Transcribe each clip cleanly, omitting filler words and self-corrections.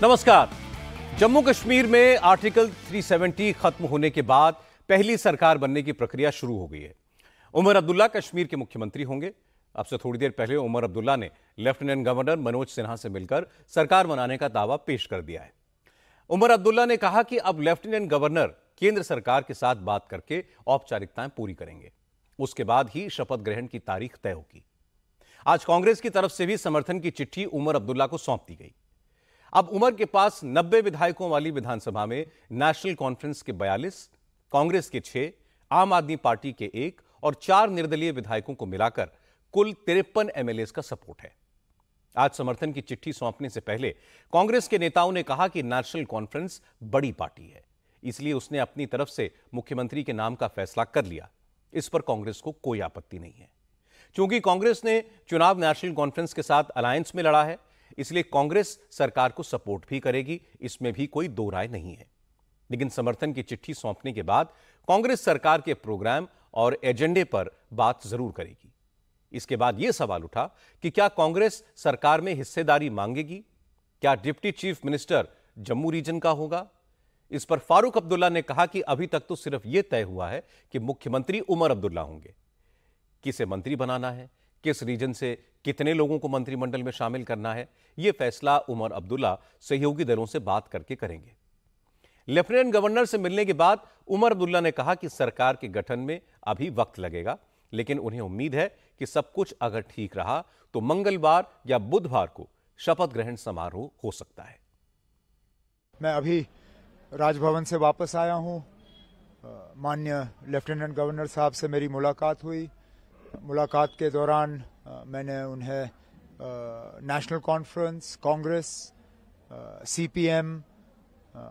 नमस्कार। जम्मू कश्मीर में आर्टिकल 370 खत्म होने के बाद पहली सरकार बनने की प्रक्रिया शुरू हो गई है। उमर अब्दुल्ला कश्मीर के मुख्यमंत्री होंगे। अब से थोड़ी देर पहले उमर अब्दुल्ला ने लेफ्टिनेंट गवर्नर मनोज सिन्हा से मिलकर सरकार बनाने का दावा पेश कर दिया है। उमर अब्दुल्ला ने कहा कि अब लेफ्टिनेंट गवर्नर केंद्र सरकार के साथ बात करके औपचारिकताएं पूरी करेंगे, उसके बाद ही शपथ ग्रहण की तारीख तय होगी। आज कांग्रेस की तरफ से भी समर्थन की चिट्ठी उमर अब्दुल्ला को सौंप दी गई। अब उमर के पास 90 विधायकों वाली विधानसभा में नेशनल कॉन्फ्रेंस के 42, कांग्रेस के 6, आम आदमी पार्टी के 1 और 4 निर्दलीय विधायकों को मिलाकर कुल 53 एमएलएस का सपोर्ट है। आज समर्थन की चिट्ठी सौंपने से पहले कांग्रेस के नेताओं ने कहा कि नेशनल कॉन्फ्रेंस बड़ी पार्टी है, इसलिए उसने अपनी तरफ से मुख्यमंत्री के नाम का फैसला कर लिया। इस पर कांग्रेस को कोई आपत्ति नहीं है। क्योंकि कांग्रेस ने चुनाव नेशनल कॉन्फ्रेंस के साथ अलायंस में लड़ा है, इसलिए कांग्रेस सरकार को सपोर्ट भी करेगी, इसमें भी कोई दो राय नहीं है। लेकिन समर्थन की चिट्ठी सौंपने के बाद कांग्रेस सरकार के प्रोग्राम और एजेंडे पर बात जरूर करेगी। इसके बाद यह सवाल उठा कि क्या कांग्रेस सरकार में हिस्सेदारी मांगेगी? क्या deputy chief minister Jammu region का होगा? इस पर फारूक अब्दुल्ला ने कहा कि अभी तक तो सिर्फ यह तय हुआ है कि मुख्यमंत्री उमर अब्दुल्ला होंगे। किसे मंत्री बनाना है, किस रीजन से कितने लोगों को मंत्रिमंडल में शामिल करना है, यह फैसला उमर अब्दुल्ला सहयोगी दलों से बात करके करेंगे। लेफ्टिनेंट गवर्नर से मिलने के बाद उमर अब्दुल्ला ने कहा कि सरकार के गठन में अभी वक्त लगेगा, लेकिन उन्हें उम्मीद है कि सब कुछ अगर ठीक रहा तो मंगलवार या बुधवार को शपथ ग्रहण समारोह हो सकता है। मैं अभी राजभवन से वापस आया हूं। माननीय लेफ्टिनेंट गवर्नर साहब से मेरी मुलाकात हुई। मुलाकात के दौरान मैंने उन्हें नेशनल कॉन्फ्रेंस, कांग्रेस, सीपीएम,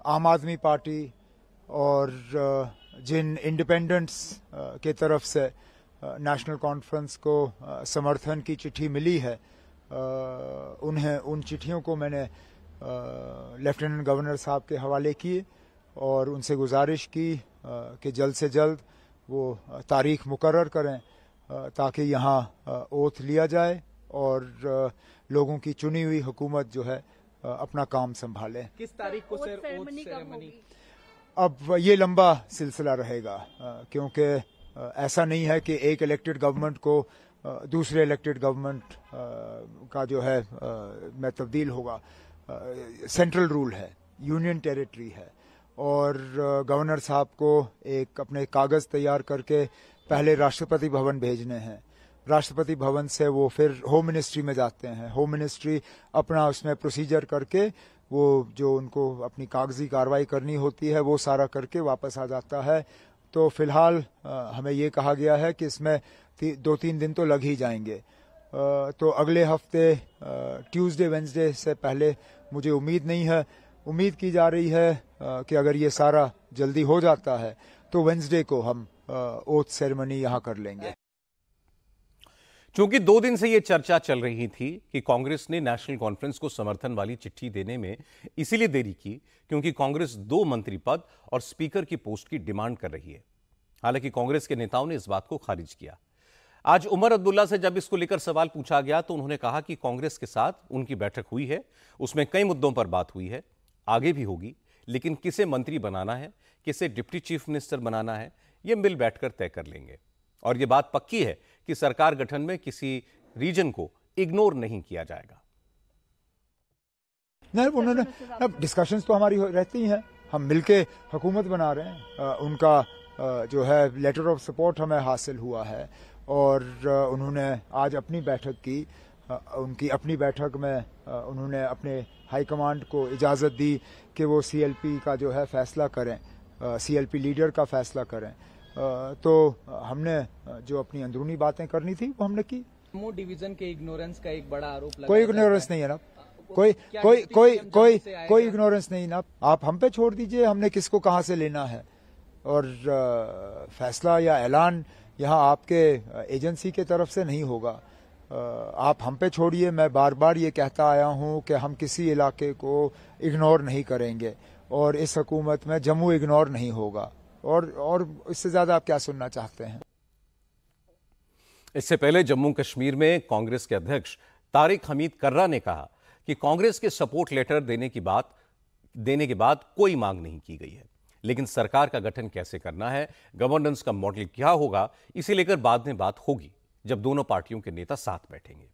आम आदमी पार्टी और जिन इंडिपेंडेंट्स के तरफ से नेशनल कॉन्फ्रेंस को समर्थन की चिट्ठी मिली है, उन्हें उन चिट्ठियों को मैंने लेफ्टिनेंट गवर्नर साहब के हवाले किए और उनसे गुजारिश की कि जल्द से जल्द वो तारीख मुकर्रर करें ताकि यहाँ ओथ लिया जाए और लोगों की चुनी हुई हुकूमत जो है अपना काम संभाले। किस तारीख को सर ओथ सेरेमनी? अब ये लंबा सिलसिला रहेगा, क्योंकि ऐसा नहीं है कि एक इलेक्टेड गवर्नमेंट को दूसरे इलेक्टेड गवर्नमेंट का जो है में तब्दील होगा। सेंट्रल रूल है, यूनियन टेरिटरी है और गवर्नर साहब को एक अपने कागज तैयार करके पहले राष्ट्रपति भवन भेजने हैं। राष्ट्रपति भवन से वो फिर होम मिनिस्ट्री में जाते हैं। होम मिनिस्ट्री अपना उसमें प्रोसीजर करके वो जो उनको अपनी कागजी कार्रवाई करनी होती है वो सारा करके वापस आ जाता है। तो फिलहाल हमें ये कहा गया है कि इसमें 2-3 दिन तो लग ही जाएंगे। तो अगले हफ्ते ट्यूसडे वेंसडे से पहले मुझे उम्मीद नहीं है। उम्मीद की जा रही है कि अगर ये सारा जल्दी हो जाता है तो वेंसडे को हम ओथ सेरेमनी यहां कर लेंगे। चूंकि 2 दिन से यह चर्चा चल रही थी कि कांग्रेस ने नेशनल कॉन्फ्रेंस को समर्थन वाली चिट्ठी देने में इसीलिए देरी की क्योंकि कांग्रेस 2 मंत्री पद और स्पीकर की पोस्ट की डिमांड कर रही है। हालांकि कांग्रेस के नेताओं ने इस बात को खारिज किया। आज उमर अब्दुल्ला से जब इसको लेकर सवाल पूछा गया तो उन्होंने कहा कि कांग्रेस के साथ उनकी बैठक हुई है, उसमें कई मुद्दों पर बात हुई है, आगे भी होगी, लेकिन किसे मंत्री बनाना है, किसे डिप्टी चीफ मिनिस्टर बनाना है, यह मिल बैठकर तय कर लेंगे। और यह बात पक्की है कि सरकार गठन में किसी रीजन को इग्नोर नहीं किया जाएगा। नहीं, उन्होंने डिस्कशंस तो हमारी रहती हैं, हम मिलके हुकूमत बना रहे हैं। उनका जो है लेटर ऑफ सपोर्ट हमें हासिल हुआ है और उन्होंने आज अपनी बैठक की। उनकी अपनी बैठक में उन्होंने अपने हाईकमांड को इजाज़त दी कि वो सीएलपी का जो है फैसला करें, सीएलपी लीडर का फैसला करें। तो हमने जो अपनी अंदरूनी बातें करनी थी वो हमने की। जम्मू डिवीजन के इग्नोरेंस का एक बड़ा आरोप लगा। कोई इग्नोरेंस नहीं है ना, कोई इग्नोरेंस नहीं ना। आप हम पे छोड़ दीजिए, हमने किसको कहां से लेना है। और फैसला या ऐलान यहाँ आपके एजेंसी के तरफ से नहीं होगा। आप हम पे छोड़िए। मैं बार बार ये कहता आया हूँ कि हम किसी इलाके को इग्नोर नहीं करेंगे और इस हुकूमत में जम्मू इग्नोर नहीं होगा। और इससे ज्यादा आप क्या सुनना चाहते हैं? इससे पहले जम्मू कश्मीर में कांग्रेस के अध्यक्ष तारिक हमीद कर्रा ने कहा कि कांग्रेस के सपोर्ट लेटर देने की बात देने के बाद कोई मांग नहीं की गई है। लेकिन सरकार का गठन कैसे करना है, गवर्नेंस का मॉडल क्या होगा, इसे लेकर बाद में बात होगी जब दोनों पार्टियों के नेता साथ बैठेंगे।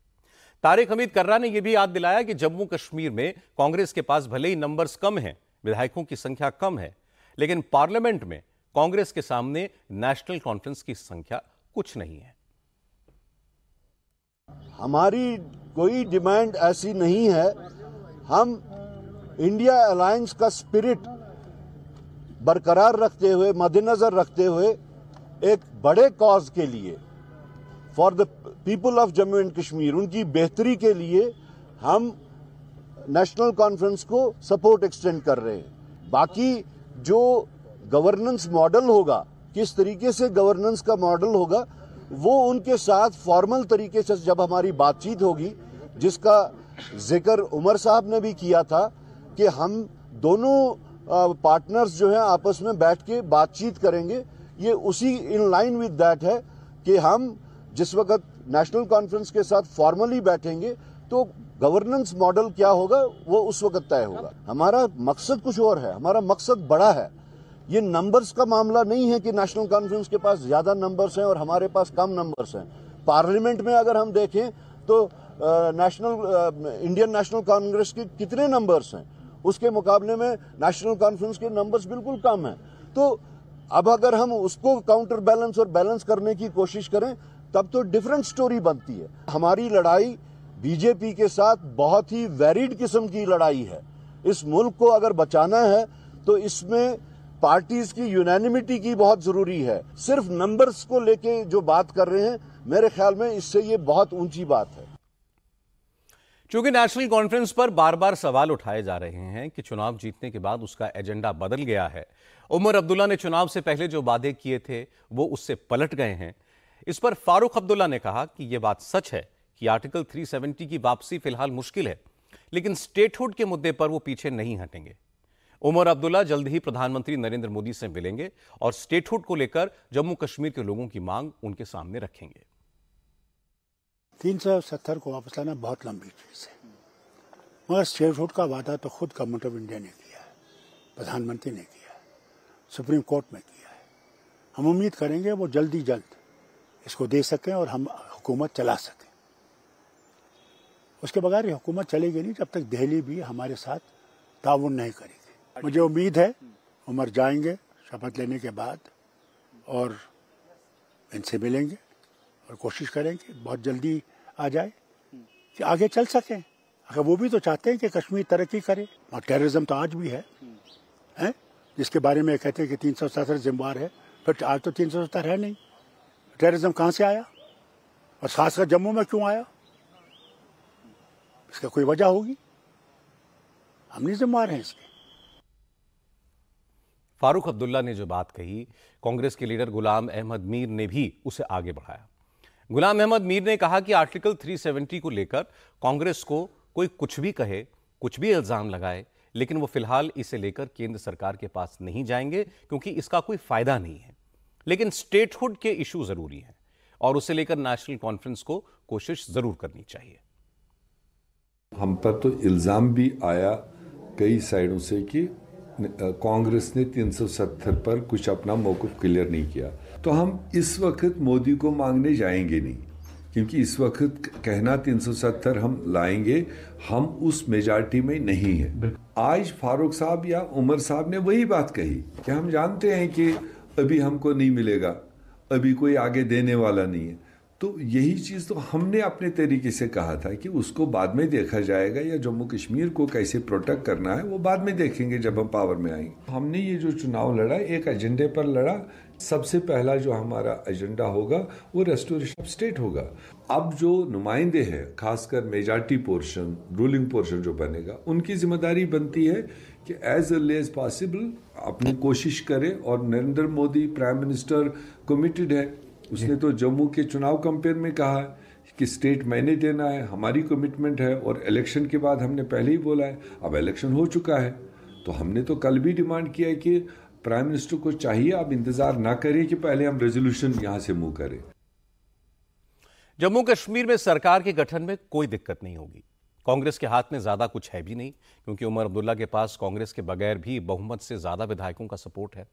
तारिक हमीद कर्रा ने यह भी याद दिलाया कि जम्मू कश्मीर में कांग्रेस के पास भले ही नंबर्स कम हैं, विधायकों की संख्या कम है, लेकिन पार्लियामेंट में कांग्रेस के सामने नेशनल कॉन्फ्रेंस की संख्या कुछ नहीं है। हमारी कोई डिमांड ऐसी नहीं है। हम इंडिया अलायंस का स्पिरिट बरकरार रखते हुए, मद्देनजर रखते हुए, एक बड़े कॉज के लिए, for the people of Jammu and Kashmir, उनकी बेहतरी के लिए हम नेशनल कॉन्फ्रेंस को सपोर्ट एक्सटेंड कर रहे हैं। बाकी जो गवर्नेंस मॉडल होगा, किस तरीके से गवर्नेंस का मॉडल होगा, वो उनके साथ फॉर्मल तरीके से जब हमारी बातचीत होगी, जिसका जिक्र उमर साहब ने भी किया था कि हम दोनों पार्टनर्स जो हैं आपस में बैठ के बातचीत करेंगे। ये उसी इन लाइन विद दैट है कि हम जिस वक्त नेशनल कॉन्फ्रेंस के साथ फॉर्मली बैठेंगे तो गवर्नेंस मॉडल क्या होगा वो उस वक्त तय होगा। हमारा मकसद कुछ और है, हमारा मकसद बड़ा है। ये नंबर्स का मामला नहीं है कि नेशनल कॉन्फ्रेंस के पास ज्यादा नंबर्स हैं और हमारे पास कम नंबर्स हैं। पार्लियामेंट में अगर हम देखें तो इंडियन नेशनल कांग्रेस के कितने नंबर्स हैं, उसके मुकाबले में नेशनल कॉन्फ्रेंस के नंबर्स बिल्कुल कम हैं। तो अब अगर हम उसको काउंटर बैलेंस और बैलेंस करने की कोशिश करें तब तो डिफरेंट स्टोरी बनती है। हमारी लड़ाई बीजेपी के साथ बहुत ही वेरिड किस्म की लड़ाई है। इस मुल्क को अगर बचाना है तो इसमें पार्टीज की यूनानिमिटी की बहुत जरूरी है। सिर्फ नंबर्स को लेके जो बात कर रहे हैं, मेरे ख्याल में इससे ये बहुत ऊंची बात है। चूंकि नेशनल कॉन्फ्रेंस पर बार बार सवाल उठाए जा रहे हैं कि चुनाव जीतने के बाद उसका एजेंडा बदल गया है, उमर अब्दुल्ला ने चुनाव से पहले जो वादे किए थे वो उससे पलट गए हैं। इस पर फारूक अब्दुल्ला ने कहा कि यह बात सच है कि आर्टिकल 370 की वापसी फिलहाल मुश्किल है, लेकिन स्टेटहुड के मुद्दे पर वो पीछे नहीं हटेंगे। उमर अब्दुल्ला जल्द ही प्रधानमंत्री नरेंद्र मोदी से मिलेंगे और स्टेटहुड को लेकर जम्मू कश्मीर के लोगों की मांग उनके सामने रखेंगे। 370 को वापस लाना बहुत लंबी चीज है, मगर स्टेटहुड का वादा तो खुद गवर्नमेंट ऑफ इंडिया ने किया है, प्रधानमंत्री ने किया है, सुप्रीम कोर्ट में किया है। हम उम्मीद करेंगे वो जल्दी जल्द इसको दे सकें और हम हुकूमत चला सकें। उसके बगैर हुकूमत चलेगी नहीं जब तक दिल्ली भी हमारे साथ ताउन नहीं करेगी। मुझे उम्मीद है उमर जाएंगे शपथ लेने के बाद और इनसे मिलेंगे और कोशिश करेंगे बहुत जल्दी आ जाए कि आगे चल सकें। अगर वो भी तो चाहते हैं कि कश्मीर तरक्की करे, और टेररिज्म तो आज भी है जिसके बारे में कहते हैं कि 370 जिम्मेवार है, फिर आज तो 370 है नहीं। टेररिज्म कहाँ से आया और खासकर जम्मू में क्यों आया, इसका कोई वजह होगी, हम नहीं जिम्मेवार हैं इसके। फारूक अब्दुल्ला ने जो बात कही, कांग्रेस के लीडर गुलाम अहमद मीर ने भी उसे आगे बढ़ाया। गुलाम अहमद मीर ने कहा कि आर्टिकल 370 को लेकर कांग्रेस को कोई कुछ भी कहे, कुछ भी इल्जाम लगाए, लेकिन वो फिलहाल इसे लेकर केंद्र सरकार के पास नहीं जाएंगे क्योंकि इसका कोई फायदा नहीं है। लेकिन स्टेटहुड के इशू जरूरी हैं और उसे लेकर नेशनल कॉन्फ्रेंस को कोशिश जरूर करनी चाहिए। हम पर तो इल्जाम भी आया कई साइडों से कि कांग्रेस ने 370 पर कुछ अपना मौक़िफ़ क्लियर नहीं किया, तो हम इस वक्त मोदी को मांगने जाएंगे नहीं, क्योंकि इस वक्त कहना 370 हम लाएंगे, हम उस मेजॉरिटी में नहीं है। आज फारूक साहब या उमर साहब ने वही बात कही कि हम जानते हैं कि अभी हमको नहीं मिलेगा, अभी कोई आगे देने वाला नहीं है। तो यही चीज़ तो हमने अपने तरीके से कहा था कि उसको बाद में देखा जाएगा, या जम्मू कश्मीर को कैसे प्रोटेक्ट करना है वो बाद में देखेंगे जब हम पावर में आएंगे। हमने ये जो चुनाव लड़ा एक एजेंडे पर लड़ा। सबसे पहला जो हमारा एजेंडा होगा वो रेस्टोरेशन ऑफ स्टेट होगा। अब जो नुमाइंदे हैं, खासकर मेजॉरिटी पोर्शन, रूलिंग पोर्शन जो बनेगा, उनकी जिम्मेदारी बनती है कि एज अर्ली एज पॉसिबल अपनी कोशिश करें। और Narendra Modi prime minister committed है, उसने तो जम्मू के चुनाव कैंपेन में कहा है कि स्टेट मैंने देना है, हमारी कमिटमेंट है। और इलेक्शन के बाद हमने पहले ही बोला है, अब इलेक्शन हो चुका है, तो हमने तो कल भी डिमांड किया है कि प्राइम मिनिस्टर को चाहिए अब इंतजार ना करें कि पहले हम रेजोल्यूशन यहां से मूव करें। जम्मू कश्मीर में सरकार के गठन में कोई दिक्कत नहीं होगी। कांग्रेस के हाथ में ज्यादा कुछ है भी नहीं, क्योंकि उमर अब्दुल्ला के पास कांग्रेस के बगैर भी बहुमत से ज्यादा विधायकों का सपोर्ट है।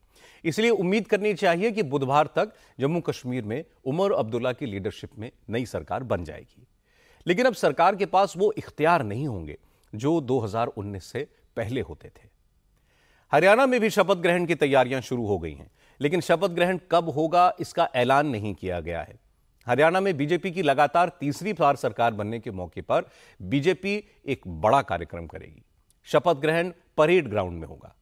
इसलिए उम्मीद करनी चाहिए कि बुधवार तक जम्मू कश्मीर में उमर अब्दुल्ला की लीडरशिप में नई सरकार बन जाएगी। लेकिन अब सरकार के पास वो इख्तियार नहीं होंगे जो 2019 से पहले होते थे। हरियाणा में भी शपथ ग्रहण की तैयारियां शुरू हो गई हैं, लेकिन शपथ ग्रहण कब होगा इसका ऐलान नहीं किया गया है। हरियाणा में बीजेपी की लगातार तीसरी बार सरकार बनने के मौके पर बीजेपी एक बड़ा कार्यक्रम करेगी। शपथ ग्रहण परेड ग्राउंड में होगा।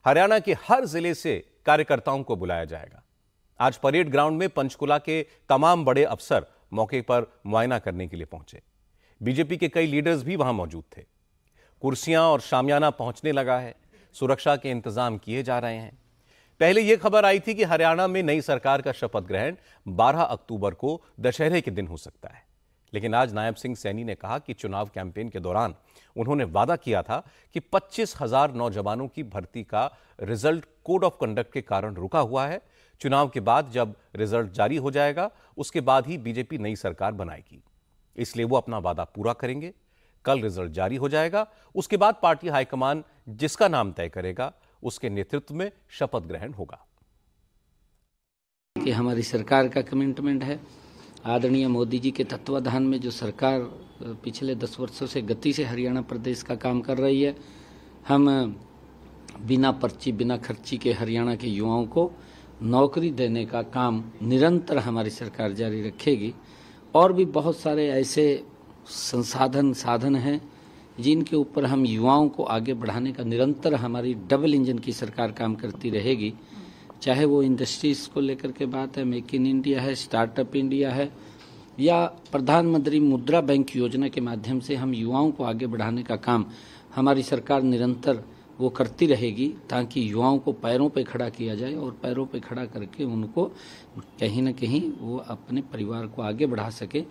हरियाणा के हर जिले से कार्यकर्ताओं को बुलाया जाएगा। आज परेड ग्राउंड में पंचकुला के तमाम बड़े अफसर मौके पर मुआयना करने के लिए पहुंचे। बीजेपी के कई लीडर्स भी वहां मौजूद थे। कुर्सियां और शामियाना पहुंचने लगा है। सुरक्षा के इंतजाम किए जा रहे हैं। पहले यह खबर आई थी कि हरियाणा में नई सरकार का शपथ ग्रहण 12 अक्टूबर को दशहरे के दिन हो सकता है, लेकिन आज नायब सिंह सैनी ने कहा कि चुनाव कैंपेन के दौरान उन्होंने वादा किया था कि 25,000 नौजवानों की भर्ती का रिजल्ट कोड ऑफ कंडक्ट के कारण रुका हुआ है। चुनाव के बाद जब रिजल्ट जारी हो जाएगा उसके बाद ही बीजेपी नई सरकार बनाएगी, इसलिए वो अपना वादा पूरा करेंगे। कल रिजल्ट जारी हो जाएगा, उसके बाद पार्टी हाईकमान जिसका नाम तय करेगा उसके नेतृत्व में शपथ ग्रहण होगा। कि हमारी सरकार का कमिटमेंट है, आदरणीय मोदी जी के तत्वाधान में जो सरकार पिछले 10 वर्षों से गति से हरियाणा प्रदेश का काम कर रही है, हम बिना पर्ची बिना खर्ची के हरियाणा के युवाओं को नौकरी देने का काम निरंतर हमारी सरकार जारी रखेगी। और भी बहुत सारे ऐसे साधन हैं जिनके ऊपर हम युवाओं को आगे बढ़ाने का निरंतर हमारी डबल इंजन की सरकार काम करती रहेगी। चाहे वो इंडस्ट्रीज को लेकर के बात है, मेक इन इंडिया है, स्टार्टअप इंडिया है, या प्रधानमंत्री मुद्रा बैंक योजना के माध्यम से हम युवाओं को आगे बढ़ाने का काम हमारी सरकार निरंतर वो करती रहेगी, ताकि युवाओं को पैरों पे खड़ा किया जाए और पैरों पे खड़ा करके उनको कहीं न कहीं वो अपने परिवार को आगे बढ़ा सके।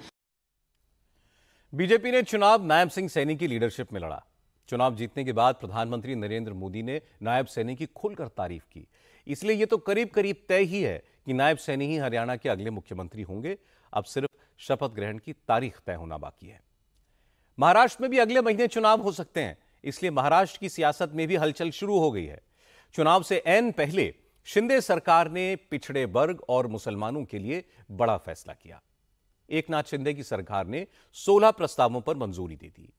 बीजेपी ने चुनाव नायब सिंह सैनी की लीडरशिप में लड़ा। चुनाव जीतने के बाद प्रधानमंत्री नरेंद्र मोदी ने नायब सैनी की खुलकर तारीफ की। इसलिए यह तो करीब करीब तय ही है कि नायब सैनी ही हरियाणा के अगले मुख्यमंत्री होंगे। अब सिर्फ शपथ ग्रहण की तारीख तय होना बाकी है। महाराष्ट्र में भी अगले महीने चुनाव हो सकते हैं, इसलिए महाराष्ट्र की सियासत में भी हलचल शुरू हो गई है। चुनाव से ऐन पहले शिंदे सरकार ने पिछड़े वर्ग और मुसलमानों के लिए बड़ा फैसला किया। एकनाथ शिंदे की सरकार ने 16 प्रस्तावों पर मंजूरी दे दी।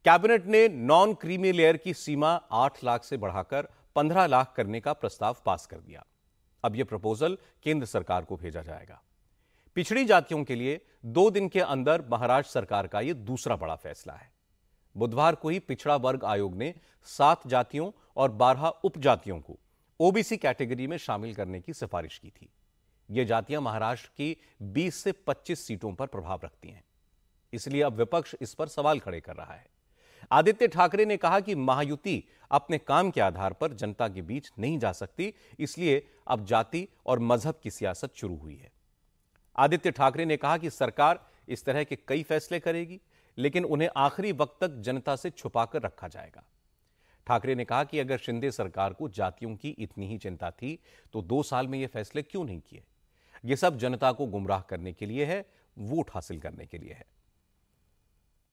कैबिनेट ने नॉन क्रीमी लेयर की सीमा 8 लाख से बढ़ाकर 15 लाख करने का प्रस्ताव पास कर दिया। अब यह प्रपोजल केंद्र सरकार को भेजा जाएगा। पिछड़ी जातियों के लिए 2 दिन के अंदर महाराष्ट्र सरकार का यह दूसरा बड़ा फैसला है। बुधवार को ही पिछड़ा वर्ग आयोग ने 7 जातियों और 12 उपजातियों को ओबीसी कैटेगरी में शामिल करने की सिफारिश की थी। ये जातियां महाराष्ट्र की 20 से 25 सीटों पर प्रभाव रखती हैं, इसलिए अब विपक्ष इस पर सवाल खड़े कर रहा है। आदित्य ठाकरे ने कहा कि महायुति अपने काम के आधार पर जनता के बीच नहीं जा सकती, इसलिए अब जाति और मजहब की सियासत शुरू हुई है। आदित्य ठाकरे ने कहा कि सरकार इस तरह के कई फैसले करेगी, लेकिन उन्हें आखिरी वक्त तक जनता से छुपाकर रखा जाएगा। ठाकरे ने कहा कि अगर शिंदे सरकार को जातियों की इतनी ही चिंता थी तो 2 साल में ये फैसले क्यों नहीं किए। ये सब जनता को गुमराह करने के लिए है, वोट हासिल करने के लिए है।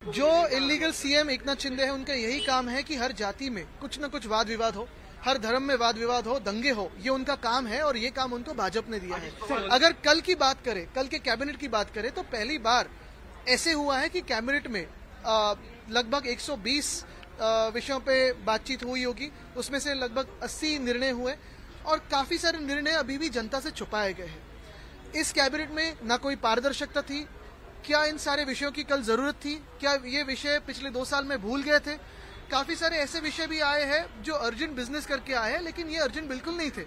जो इलीगल सीएम एकनाथ शिंदे है, उनका यही काम है कि हर जाति में कुछ न कुछ वाद विवाद हो, हर धर्म में वाद विवाद हो, दंगे हो, ये उनका काम है और ये काम उनको भाजपा ने दिया है। अगर कल की बात करें, कल के कैबिनेट की बात करें, तो पहली बार ऐसे हुआ है कि कैबिनेट में लगभग 120 विषयों पे बातचीत हुई होगी, उसमें से लगभग 80 निर्णय हुए और काफी सारे निर्णय अभी भी जनता से छुपाए गए हैं। इस कैबिनेट में ना कोई पारदर्शिता थी। क्या इन सारे विषयों की कल जरूरत थी? क्या ये विषय पिछले 2 साल में भूल गए थे? काफी सारे ऐसे विषय भी आए हैं जो अर्जेंट बिजनेस करके आए हैं, लेकिन ये अर्जेंट बिल्कुल नहीं थे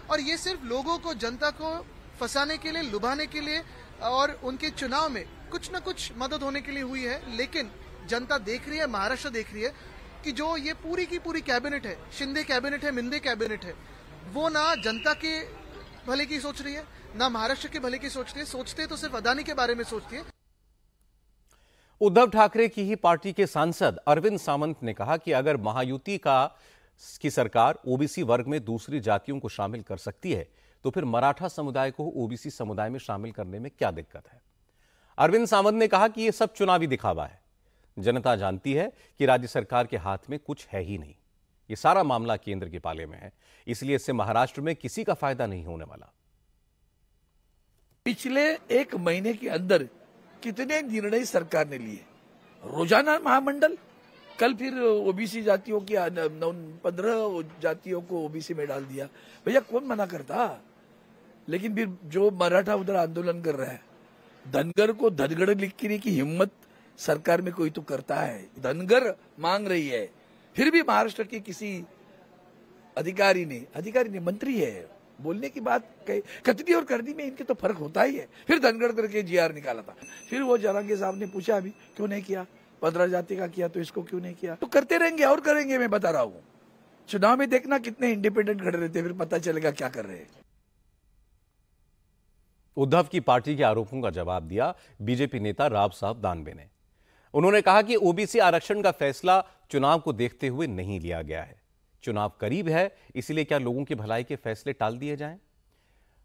और ये सिर्फ लोगों को, जनता को फंसाने के लिए, लुभाने के लिए और उनके चुनाव में कुछ न कुछ मदद होने के लिए हुई है। लेकिन जनता देख रही है, महाराष्ट्र देख रही है कि जो ये पूरी की पूरी कैबिनेट है, शिंदे कैबिनेट है, मिंदे कैबिनेट है, वो ना जनता के भले की सोच रही है, ना महाराष्ट्र के भले की सोचती है। सोचते तो सिर्फ अदानी के बारे में सोचती है। उद्धव ठाकरे की ही पार्टी के सांसद अरविंद सावंत ने कहा कि अगर महायुति की सरकार ओबीसी वर्ग में दूसरी जातियों को शामिल कर सकती है तो फिर मराठा समुदाय को ओबीसी समुदाय में शामिल करने में क्या दिक्कत है। अरविंद सावंत ने कहा कि यह सब चुनावी दिखावा है। जनता जानती है कि राज्य सरकार के हाथ में कुछ है ही नहीं। ये सारा मामला केंद्र के पाले में है, इसलिए इससे महाराष्ट्र में किसी का फायदा नहीं होने वाला। पिछले एक महीने के अंदर कितने निर्णय सरकार ने लिए, रोजाना महामंडल, कल फिर ओबीसी जातियों की 15 जातियों को ओबीसी में डाल दिया। भैया कौन मना करता? लेकिन फिर जो मराठा उधर आंदोलन कर रहा है, धनगर को धनगढ़ लिखने की हिम्मत सरकार में कोई तो करता है। धनगर मांग रही है, फिर भी महाराष्ट्र के किसी अधिकारी ने मंत्री है, बोलने की बात कथनी और करनी में इनके तो फर्क होता ही है। फिर धनगढ़ करके जीआर निकाला था, फिर वो जरांगे साहब ने पूछा अभी क्यों नहीं किया, 15 जाति का किया तो इसको क्यों नहीं किया? तो करते रहेंगे और करेंगे। मैं बता रहा हूँ, चुनाव में देखना कितने इंडिपेंडेंट खड़े रहते, फिर पता चलेगा क्या कर रहे हैं। उद्धव की पार्टी के आरोपों का जवाब दिया बीजेपी नेता राव साहब दानवे ने। उन्होंने कहा कि ओबीसी आरक्षण का फैसला चुनाव को देखते हुए नहीं लिया गया है। चुनाव करीब है, इसलिए क्या लोगों की भलाई के फैसले टाल दिए जाएं?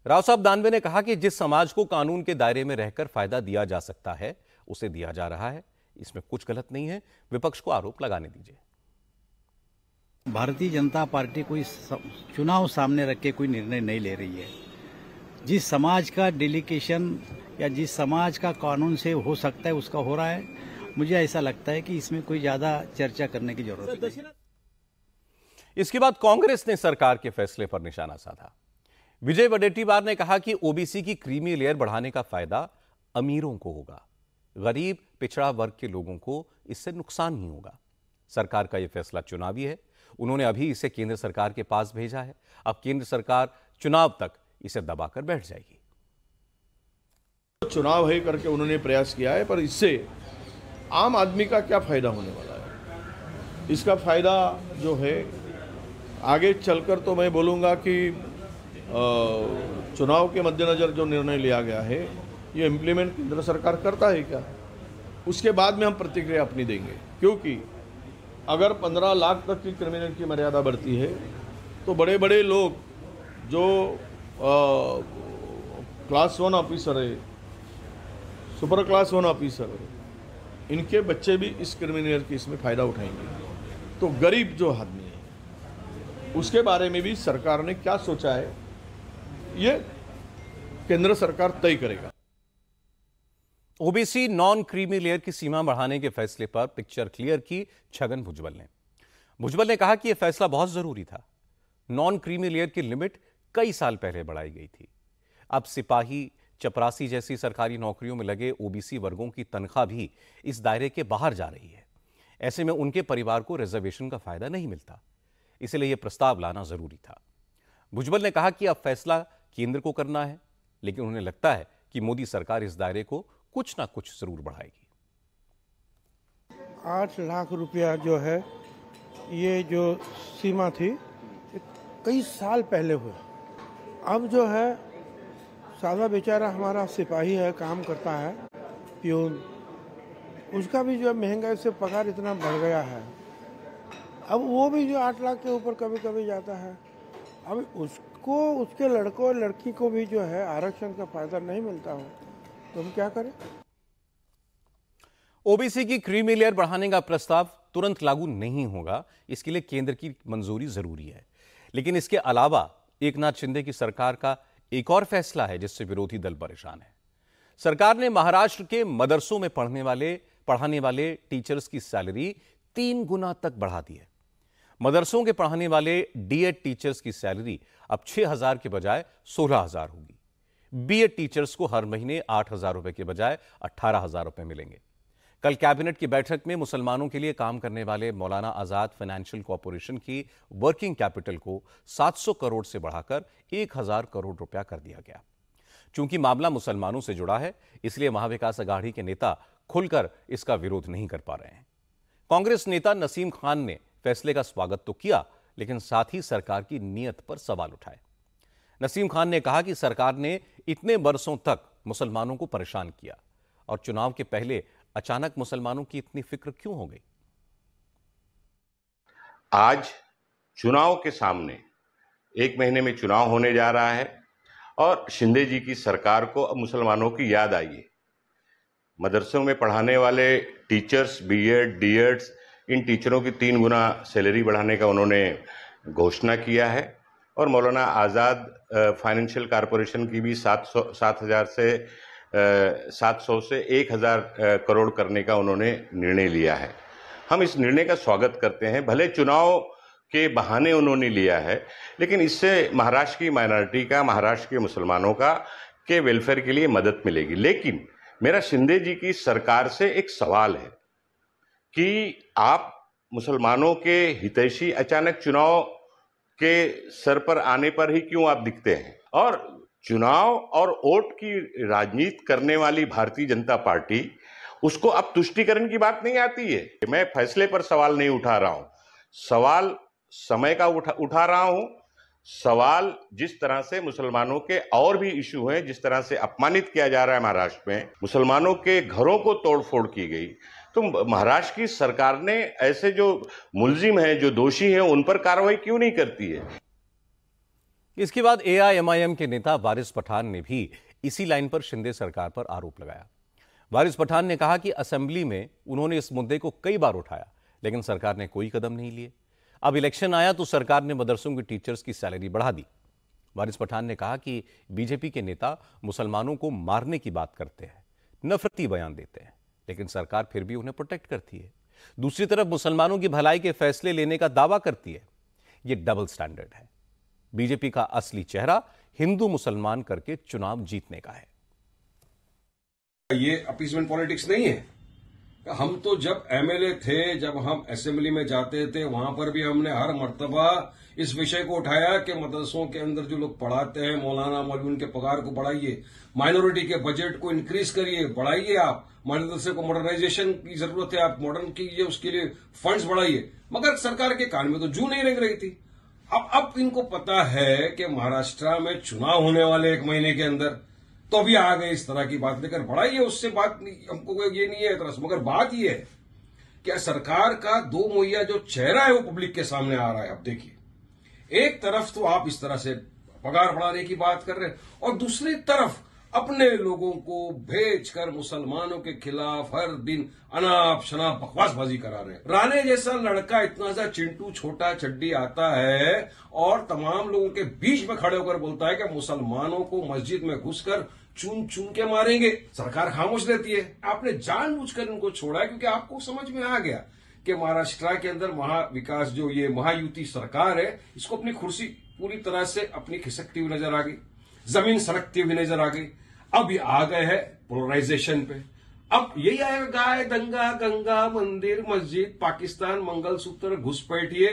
राव साहब दानवे ने कहा कि जिस समाज को कानून के दायरे में रहकर फायदा दिया जा सकता है उसे दिया जा रहा है, इसमें कुछ गलत नहीं है। विपक्ष को आरोप लगाने दीजिए। भारतीय जनता पार्टी कोई चुनाव सामने रख के कोई निर्णय नहीं ले रही है। जिस समाज का डेलीकेशन या जिस समाज का कानून से हो सकता है उसका हो रहा है। मुझे ऐसा लगता है कि इसमें कोई ज्यादा चर्चा करने की जरूरत नहीं। इसके बाद कांग्रेस ने सरकार के फैसले पर निशाना साधा। विजय वडेट्टीवार ने कहा कि ओबीसी की क्रीमी लेयर बढ़ाने का फायदा अमीरों को होगा, गरीब पिछड़ा वर्ग के लोगों को इससे नुकसान ही होगा। सरकार का यह फैसला चुनावी है। उन्होंने अभी इसे केंद्र सरकार के पास भेजा है। अब केंद्र सरकार चुनाव तक इसे दबाकर बैठ जाएगी। चुनाव है करके उन्होंने प्रयास किया है, पर इससे आम आदमी का क्या फायदा होने वाला है? इसका फायदा जो है आगे चलकर, तो मैं बोलूँगा कि चुनाव के मद्देनज़र जो निर्णय लिया गया है ये इम्प्लीमेंट केंद्र सरकार करता है क्या, उसके बाद में हम प्रतिक्रिया अपनी देंगे। क्योंकि अगर 15 लाख तक की क्रिमिनल की मर्यादा बढ़ती है तो बड़े बड़े लोग जो क्लास 1 ऑफिसर है, सुपर क्लास 1 ऑफिसर है, इनके बच्चे भी इस क्रिमिनल की इसमें फ़ायदा उठाएंगे। तो गरीब जो आदमी है उसके बारे में भी सरकार ने क्या सोचा है ये केंद्र सरकार तय करेगा। ओबीसी नॉन क्रीमी लेयर की सीमा बढ़ाने के फैसले पर पिक्चर क्लियर की छगन भुजबल ने। भुजबल ने कहा कि यह फैसला बहुत जरूरी था। नॉन क्रीमी लेयर की लिमिट कई साल पहले बढ़ाई गई थी। अब सिपाही, चपरासी जैसी सरकारी नौकरियों में लगे ओबीसी वर्गों की तनख्वाह भी इस दायरे के बाहर जा रही है। ऐसे में उनके परिवार को रिजर्वेशन का फायदा नहीं मिलता, इसलिए यह प्रस्ताव लाना जरूरी था। भुजबल ने कहा कि अब फैसला केंद्र को करना है, लेकिन उन्हें लगता है कि मोदी सरकार इस दायरे को कुछ ना कुछ जरूर बढ़ाएगी। 8 लाख रुपया जो है, ये जो सीमा थी कई साल पहले हुए। अब जो है सादा बेचारा हमारा सिपाही है, काम करता है, प्यून, उसका भी जो महंगाई से पगार इतना बढ़ गया है। अब वो भी जो 8 लाख के ऊपर कभी कभी जाता है। अब उसको, उसके लड़कों और लड़की को भी जो है आरक्षण का फायदा नहीं मिलता हो तो हम क्या करें? ओबीसी की क्रीमी लेयर बढ़ाने का प्रस्ताव तुरंत लागू नहीं होगा, इसके लिए केंद्र की मंजूरी जरूरी है। लेकिन इसके अलावा एकनाथ शिंदे की सरकार का एक और फैसला है जिससे विरोधी दल परेशान है। सरकार ने महाराष्ट्र के मदरसों में पढ़ाने वाले टीचर्स की सैलरी 3 गुना तक बढ़ा दी है। मदरसों के पढ़ाने वाले डीएड टीचर्स की सैलरी अब 6,000 के बजाय 16,000 होगी। बीएड टीचर्स को हर महीने 8,000 रुपए के बजाय 18,000 रुपए मिलेंगे। कल कैबिनेट की बैठक में मुसलमानों के लिए काम करने वाले मौलाना आजाद फाइनेंशियल कॉरपोरेशन की वर्किंग कैपिटल को 700 करोड़ से बढ़ाकर 1,000 करोड़ रुपया कर दिया गया। चूंकि मामला मुसलमानों से जुड़ा है, इसलिए महाविकास अघाड़ी के नेता खुलकर इसका विरोध नहीं कर पा रहे हैं। कांग्रेस नेता नसीम खान ने फैसले का स्वागत तो किया, लेकिन साथ ही सरकार की नीयत पर सवाल उठाए। नसीम खान ने कहा कि सरकार ने इतने बरसों तक मुसलमानों को परेशान किया और चुनाव के पहले अचानक मुसलमानों की इतनी फिक्र क्यों हो गई? आज चुनाव के सामने 1 महीने में चुनाव होने जा रहा है और शिंदे जी की सरकार को अब मुसलमानों की याद आई है। मदरसों में पढ़ाने वाले टीचर्स, बीएड, डीएड्स, इन टीचरों की 3 गुना सैलरी बढ़ाने का उन्होंने घोषणा किया है। और मौलाना आज़ाद फाइनेंशियल कॉरपोरेशन की भी 700 से 1000 करोड़ करने का उन्होंने निर्णय लिया है। हम इस निर्णय का स्वागत करते हैं। भले चुनाव के बहाने उन्होंने लिया है, लेकिन इससे महाराष्ट्र की माइनॉरिटी का, महाराष्ट्र के मुसलमानों का के वेलफेयर के लिए मदद मिलेगी। लेकिन मेरा शिंदे जी की सरकार से एक सवाल है कि आप मुसलमानों के हितैषी अचानक चुनाव के सर पर आने पर ही क्यों आप दिखते हैं? और चुनाव और वोट की राजनीति करने वाली भारतीय जनता पार्टी, उसको अब तुष्टीकरण की बात नहीं आती है। मैं फैसले पर सवाल नहीं उठा रहा हूं, सवाल समय का उठा रहा हूं। सवाल जिस तरह से मुसलमानों के और भी इशू हैं, जिस तरह से अपमानित किया जा रहा है महाराष्ट्र में, मुसलमानों के घरों को तोड़फोड़ की गई, तो महाराष्ट्र की सरकार ने ऐसे जो मुलजिम हैं, जो दोषी हैं, उन पर कार्रवाई क्यों नहीं करती है? इसके बाद एआईएमआईएम के नेता वारिस पठान ने भी इसी लाइन पर शिंदे सरकार पर आरोप लगाया। वारिस पठान ने कहा कि असेंबली में उन्होंने इस मुद्दे को कई बार उठाया, लेकिन सरकार ने कोई कदम नहीं लिए। अब इलेक्शन आया तो सरकार ने मदरसों के टीचर्स की सैलरी बढ़ा दी। वारिस पठान ने कहा कि बीजेपी के नेता मुसलमानों को मारने की बात करते हैं, नफरती बयान देते हैं, लेकिन सरकार फिर भी उन्हें प्रोटेक्ट करती है। दूसरी तरफ मुसलमानों की भलाई के फैसले लेने का दावा करती है। यह डबल स्टैंडर्ड है। बीजेपी का असली चेहरा हिंदू मुसलमान करके चुनाव जीतने का है। ये अपीजमेंट पॉलिटिक्स नहीं है। हम तो जब एमएलए थे, जब हम असेंबली में जाते थे, वहां पर भी हमने हर मर्तबा इस विषय को उठाया कि मदरसों के अंदर जो लोग पढ़ाते हैं, मौलाना मौलवी, उनके पगार को बढ़ाइए, माइनॉरिटी के बजट को इंक्रीज करिए, बढ़ाइए। आप मदरसे को मॉडर्नाइजेशन की जरूरत है, आप मॉडर्न कीजिए, उसके लिए फंड्स बढ़ाइए। मगर सरकार के कान में तो जू नहीं लग रही थी। अब इनको पता है कि महाराष्ट्र में चुनाव होने वाले 1 महीने के अंदर, तो अभी आ गए इस तरह की बात लेकर। बढ़ाइए, उससे बात नहीं, हमको ये नहीं है तरस। मगर बात ये है कि सरकार का 2 मुहैया जो चेहरा है वो पब्लिक के सामने आ रहा है। अब देखिए, एक तरफ तो आप इस तरह से पगार बढ़ाने की बात कर रहे हैं, और दूसरी तरफ अपने लोगों को भेजकर मुसलमानों के खिलाफ हर दिन अनाप शनाप बकवासबाजी करा रहे हैं। राणे जैसा लड़का इतना सा चिंटू छोटा चड्डी आता है और तमाम लोगों के बीच में खड़े होकर बोलता है कि मुसलमानों को मस्जिद में घुसकर चुन चुन के मारेंगे। सरकार खामोश रहती है। आपने जानबूझकर उनको छोड़ा है, क्योंकि आपको समझ में आ गया कि महाराष्ट्र के अंदर महाविकास, जो ये महायुति सरकार है, इसको अपनी कुर्सी पूरी तरह से अपनी खिसकती हुई नजर आ गई, जमीन सरकती हुई नजर आ गई। अब ये आ गए हैं पोलराइजेशन पे। अब यही आएगा, गाय दंगा, गंगा, मंदिर, मस्जिद, पाकिस्तान, मंगलसूत्र, घुसपैठिए।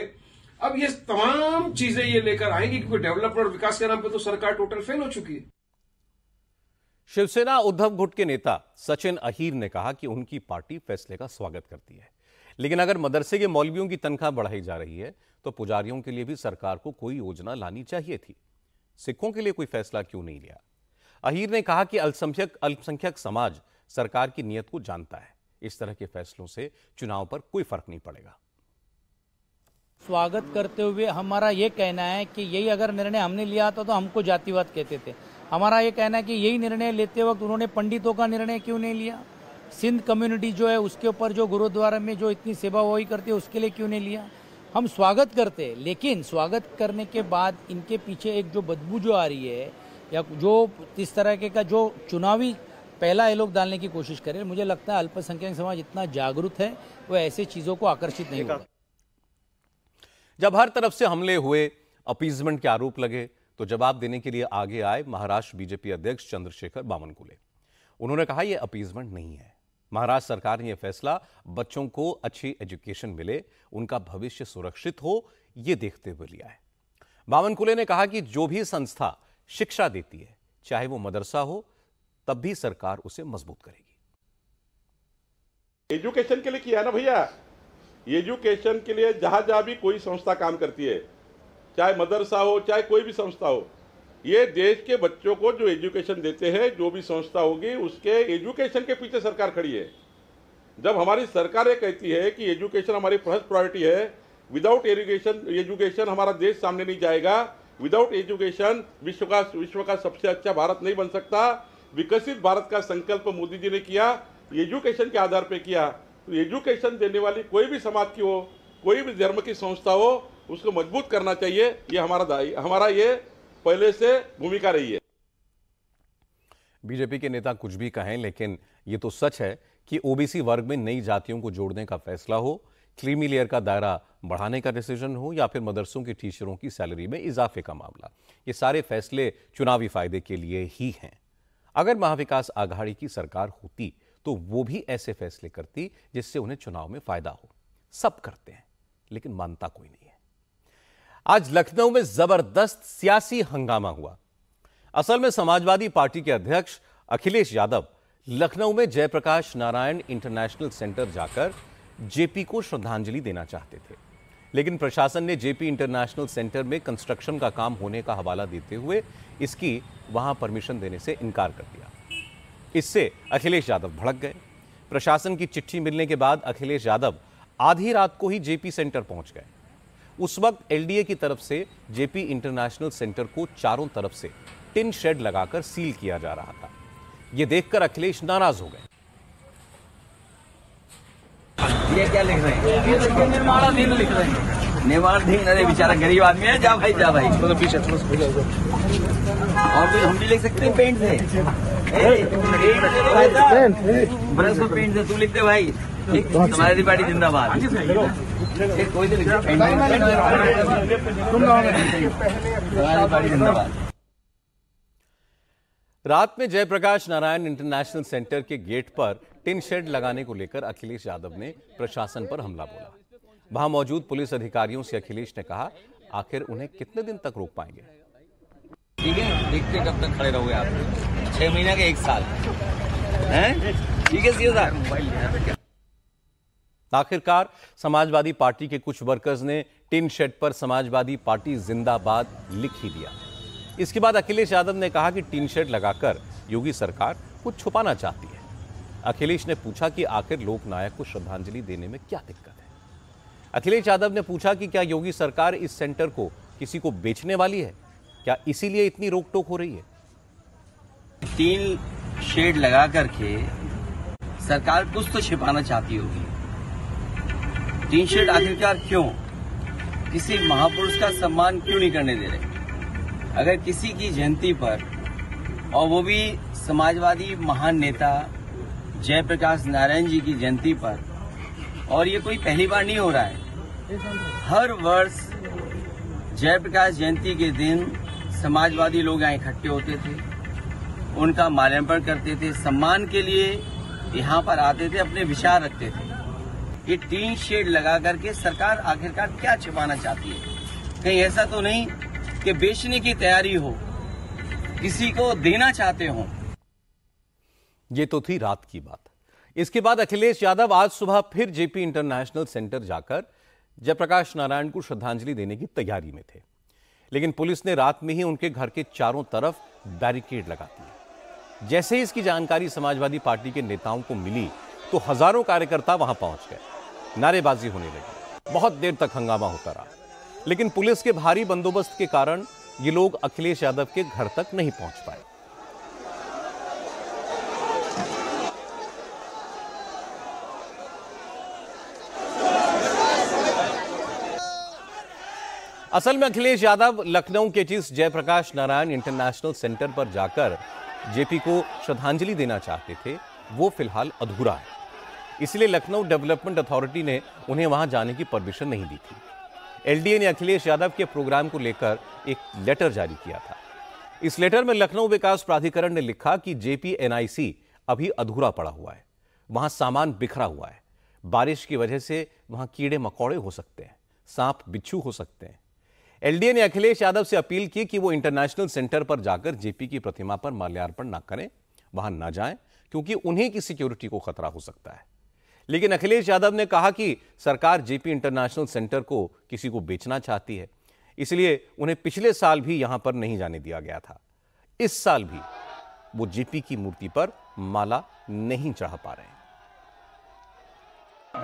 अब ये तमाम चीजें ये लेकर आएंगी, क्योंकि डेवलपमेंट और विकास के नाम पे तो सरकार टोटल फेल हो चुकी है। शिवसेना उद्धव गुट के नेता सचिन अहीर ने कहा कि उनकी पार्टी फैसले का स्वागत करती है, लेकिन अगर मदरसे के मौलवियों की तनख्वाह बढ़ाई जा रही है तो पुजारियों के लिए भी सरकार को कोई योजना लानी चाहिए थी। सिखों के लिए कोई फैसला क्यों नहीं लिया? अहीर ने कहा कि अल्पसंख्यक समाज सरकार की नीयत को जानता है। इस तरह के फैसलों से चुनाव पर कोई फर्क नहीं पड़ेगा। स्वागत करते हुए हमारा ये कहना है कि यही अगर निर्णय हमने लिया था तो हमको जातिवाद कहते थे। हमारा ये कहना है कि यही निर्णय लेते वक्त उन्होंने पंडितों का निर्णय क्यों नहीं लिया? सिंध कम्युनिटी जो है उसके ऊपर जो गुरुद्वारा में जो इतनी सेवा वही करती है, उसके लिए क्यों नहीं लिया? हम स्वागत करते हैं, लेकिन स्वागत करने के बाद इनके पीछे एक जो बदबू जो आ रही है, या जो इस तरह का जो चुनावी पहला ये लोग डालने की कोशिश करें, मुझे लगता है अल्पसंख्यक समाज इतना जागरूक है, वो ऐसे चीजों को आकर्षित नहीं होगा। जब हर तरफ से हमले हुए, अपीजमेंट के आरोप लगे, तो जवाब देने के लिए आगे आए महाराष्ट्र बीजेपी अध्यक्ष चंद्रशेखर बावनकुले। उन्होंने कहा यह अपीजमेंट नहीं है। महाराष्ट्र सरकार ने यह फैसला बच्चों को अच्छी एजुकेशन मिले, उनका भविष्य सुरक्षित हो, यह देखते हुए लिया है। बावनकुले ने कहा कि जो भी संस्था शिक्षा देती है, चाहे वो मदरसा हो, तब भी सरकार उसे मजबूत करेगी। एजुकेशन के लिए किया ना भैया, एजुकेशन के लिए जहां भी कोई संस्था काम करती है, चाहे मदरसा हो, चाहे कोई भी संस्था हो, ये देश के बच्चों को जो एजुकेशन देते हैं, जो भी संस्था होगी, उसके एजुकेशन के पीछे सरकार खड़ी है। जब हमारी सरकार ये कहती है कि एजुकेशन हमारी फर्स्ट प्रायोरिटी है, विदाउट एजुकेशन हमारा देश सामने नहीं जाएगा, विदाउट एजुकेशन विश्व का सबसे अच्छा भारत नहीं बन सकता। विकसित भारत का संकल्प मोदी जी ने किया, एजुकेशन के आधार पे किया, तो एजुकेशन देने वाली कोई भी समाज की हो, कोई भी धर्म की संस्था हो, उसको मजबूत करना चाहिए। ये हमारा ये पहले से भूमिका रही है। बीजेपी के नेता कुछ भी कहें, लेकिन ये तो सच है कि ओबीसी वर्ग में नई जातियों को जोड़ने का फैसला हो, क्रीमी लेयर का दायरा बढ़ाने का डिसीजन हो, या फिर मदरसों के टीचरों की सैलरी में इजाफे का मामला, ये सारे फैसले चुनावी फायदे के लिए ही हैं। अगर महाविकास आघाड़ी की सरकार होती तो वो भी ऐसे फैसले करती जिससे उन्हें चुनाव में फायदा हो। सब करते हैं, लेकिन मानता कोई नहीं है। आज लखनऊ में जबरदस्त सियासी हंगामा हुआ। असल में समाजवादी पार्टी के अध्यक्ष अखिलेश यादव लखनऊ में जयप्रकाश नारायण इंटरनेशनल सेंटर जाकर जेपी को श्रद्धांजलि देना चाहते थे, लेकिन प्रशासन ने जेपी इंटरनेशनल सेंटर में कंस्ट्रक्शन का काम होने का हवाला देते हुए इसकी वहां परमिशन देने से इनकार कर दिया। इससे अखिलेश यादव भड़क गए। प्रशासन की चिट्ठी मिलने के बाद अखिलेश यादव आधी रात को ही जेपी सेंटर पहुंच गए। उस वक्त एलडीए की तरफ से जेपी इंटरनेशनल सेंटर को चारों तरफ से टिन शेड लगाकर सील किया जा रहा था। यह देखकर अखिलेश नाराज हो गए। ये क्या लिख रहे हैं? ये देखिए निर्माणाधीन लिख रहे हैं। निर्माणाधीन, अरे बेचारा गरीब आदमी है। जा भाई जा भाई, तो पीछे और हम भी लिख सकते हैं पेंट से। ब्रश को पेंट से तू लिख दे भाई। समाजवादी पार्टी जिंदाबाद। कोई तो लिख दे समाजवादी पार्टी जिंदाबाद। रात में जयप्रकाश नारायण इंटरनेशनल सेंटर के गेट पर टिन शेड लगाने को लेकर अखिलेश यादव ने प्रशासन पर हमला बोला। वहां मौजूद पुलिस अधिकारियों से अखिलेश ने कहा, आखिर उन्हें कितने दिन तक रोक पाएंगे? ठीक है, देखते कब तक खड़े रहोगे आप। 6 महीने के 1 साल हैं? ठीक है सीओ साहब। आखिरकार समाजवादी पार्टी के कुछ वर्कर्स ने टिन शेड पर समाजवादी पार्टी जिंदाबाद लिख ही दिया। इसके बाद अखिलेश यादव ने कहा कि टिन शेड लगाकर योगी सरकार कुछ छुपाना चाहती है। अखिलेश ने पूछा कि आखिर लोकनायक को श्रद्धांजलि देने में क्या दिक्कत है। अखिलेश यादव ने पूछा कि क्या योगी सरकार इस सेंटर को किसी को बेचने वाली है? क्या इसीलिए इतनी रोक टोक हो रही है? टिन शेड लगा करके सरकार कुछ तो छिपाना चाहती होगी। टिन शेड आखिरकार क्यों? किसी महापुरुष का सम्मान क्यों नहीं करने दे रहे? अगर किसी की जयंती पर, और वो भी समाजवादी महान नेता जयप्रकाश नारायण जी की जयंती पर, और ये कोई पहली बार नहीं हो रहा है। हर वर्ष जयप्रकाश जयंती के दिन समाजवादी लोग यहाँ इकट्ठे होते थे, उनका माल्यार्पण करते थे, सम्मान के लिए यहाँ पर आते थे, अपने विचार रखते थे। ये टिन शेड लगा करके सरकार आखिरकार क्या छिपाना चाहती है? कहीं ऐसा तो नहीं कि बेचने की तैयारी हो, किसी को देना चाहते हो? ये तो थी रात की बात। इसके बाद अखिलेश यादव आज सुबह फिर जेपी इंटरनेशनल सेंटर जाकर जयप्रकाश नारायण को श्रद्धांजलि देने की तैयारी में थे, लेकिन पुलिस ने रात में ही उनके घर के चारों तरफ बैरिकेड लगा दिए। जैसे ही इसकी जानकारी समाजवादी पार्टी के नेताओं को मिली तो हजारों कार्यकर्ता वहां पहुंच गए। नारेबाजी होने लगी। बहुत देर तक हंगामा होता रहा, लेकिन पुलिस के भारी बंदोबस्त के कारण ये लोग अखिलेश यादव के घर तक नहीं पहुंच पाए। असल में अखिलेश यादव लखनऊ के जिस जयप्रकाश नारायण इंटरनेशनल सेंटर पर जाकर जेपी को श्रद्धांजलि देना चाहते थे, वो फिलहाल अधूरा है। इसलिए लखनऊ डेवलपमेंट अथॉरिटी ने उन्हें वहां जाने की परमिशन नहीं दी थी। एलडीए ने अखिलेश यादव के प्रोग्राम को लेकर एक लेटर जारी किया था। इस लेटर में लखनऊ विकास प्राधिकरण ने लिखा कि जेपी एनआईसी अभी अधूरा पड़ा हुआ है, वहां सामान बिखरा हुआ है, बारिश की वजह से वहां कीड़े मकोड़े हो सकते हैं, सांप बिच्छू हो सकते हैं। एलडीए ने अखिलेश यादव से अपील की कि वो इंटरनेशनल सेंटर पर जाकर जेपी की प्रतिमा पर माल्यार्पण ना करें, वहां ना जाएं, क्योंकि उन्हीं की सिक्योरिटी को खतरा हो सकता है। लेकिन अखिलेश यादव ने कहा कि सरकार जेपी इंटरनेशनल सेंटर को किसी को बेचना चाहती है, इसलिए उन्हें पिछले साल भी यहां पर नहीं जाने दिया गया था। इस साल भी वो जेपी की मूर्ति पर माला नहीं चढ़ा पा रहे हैं।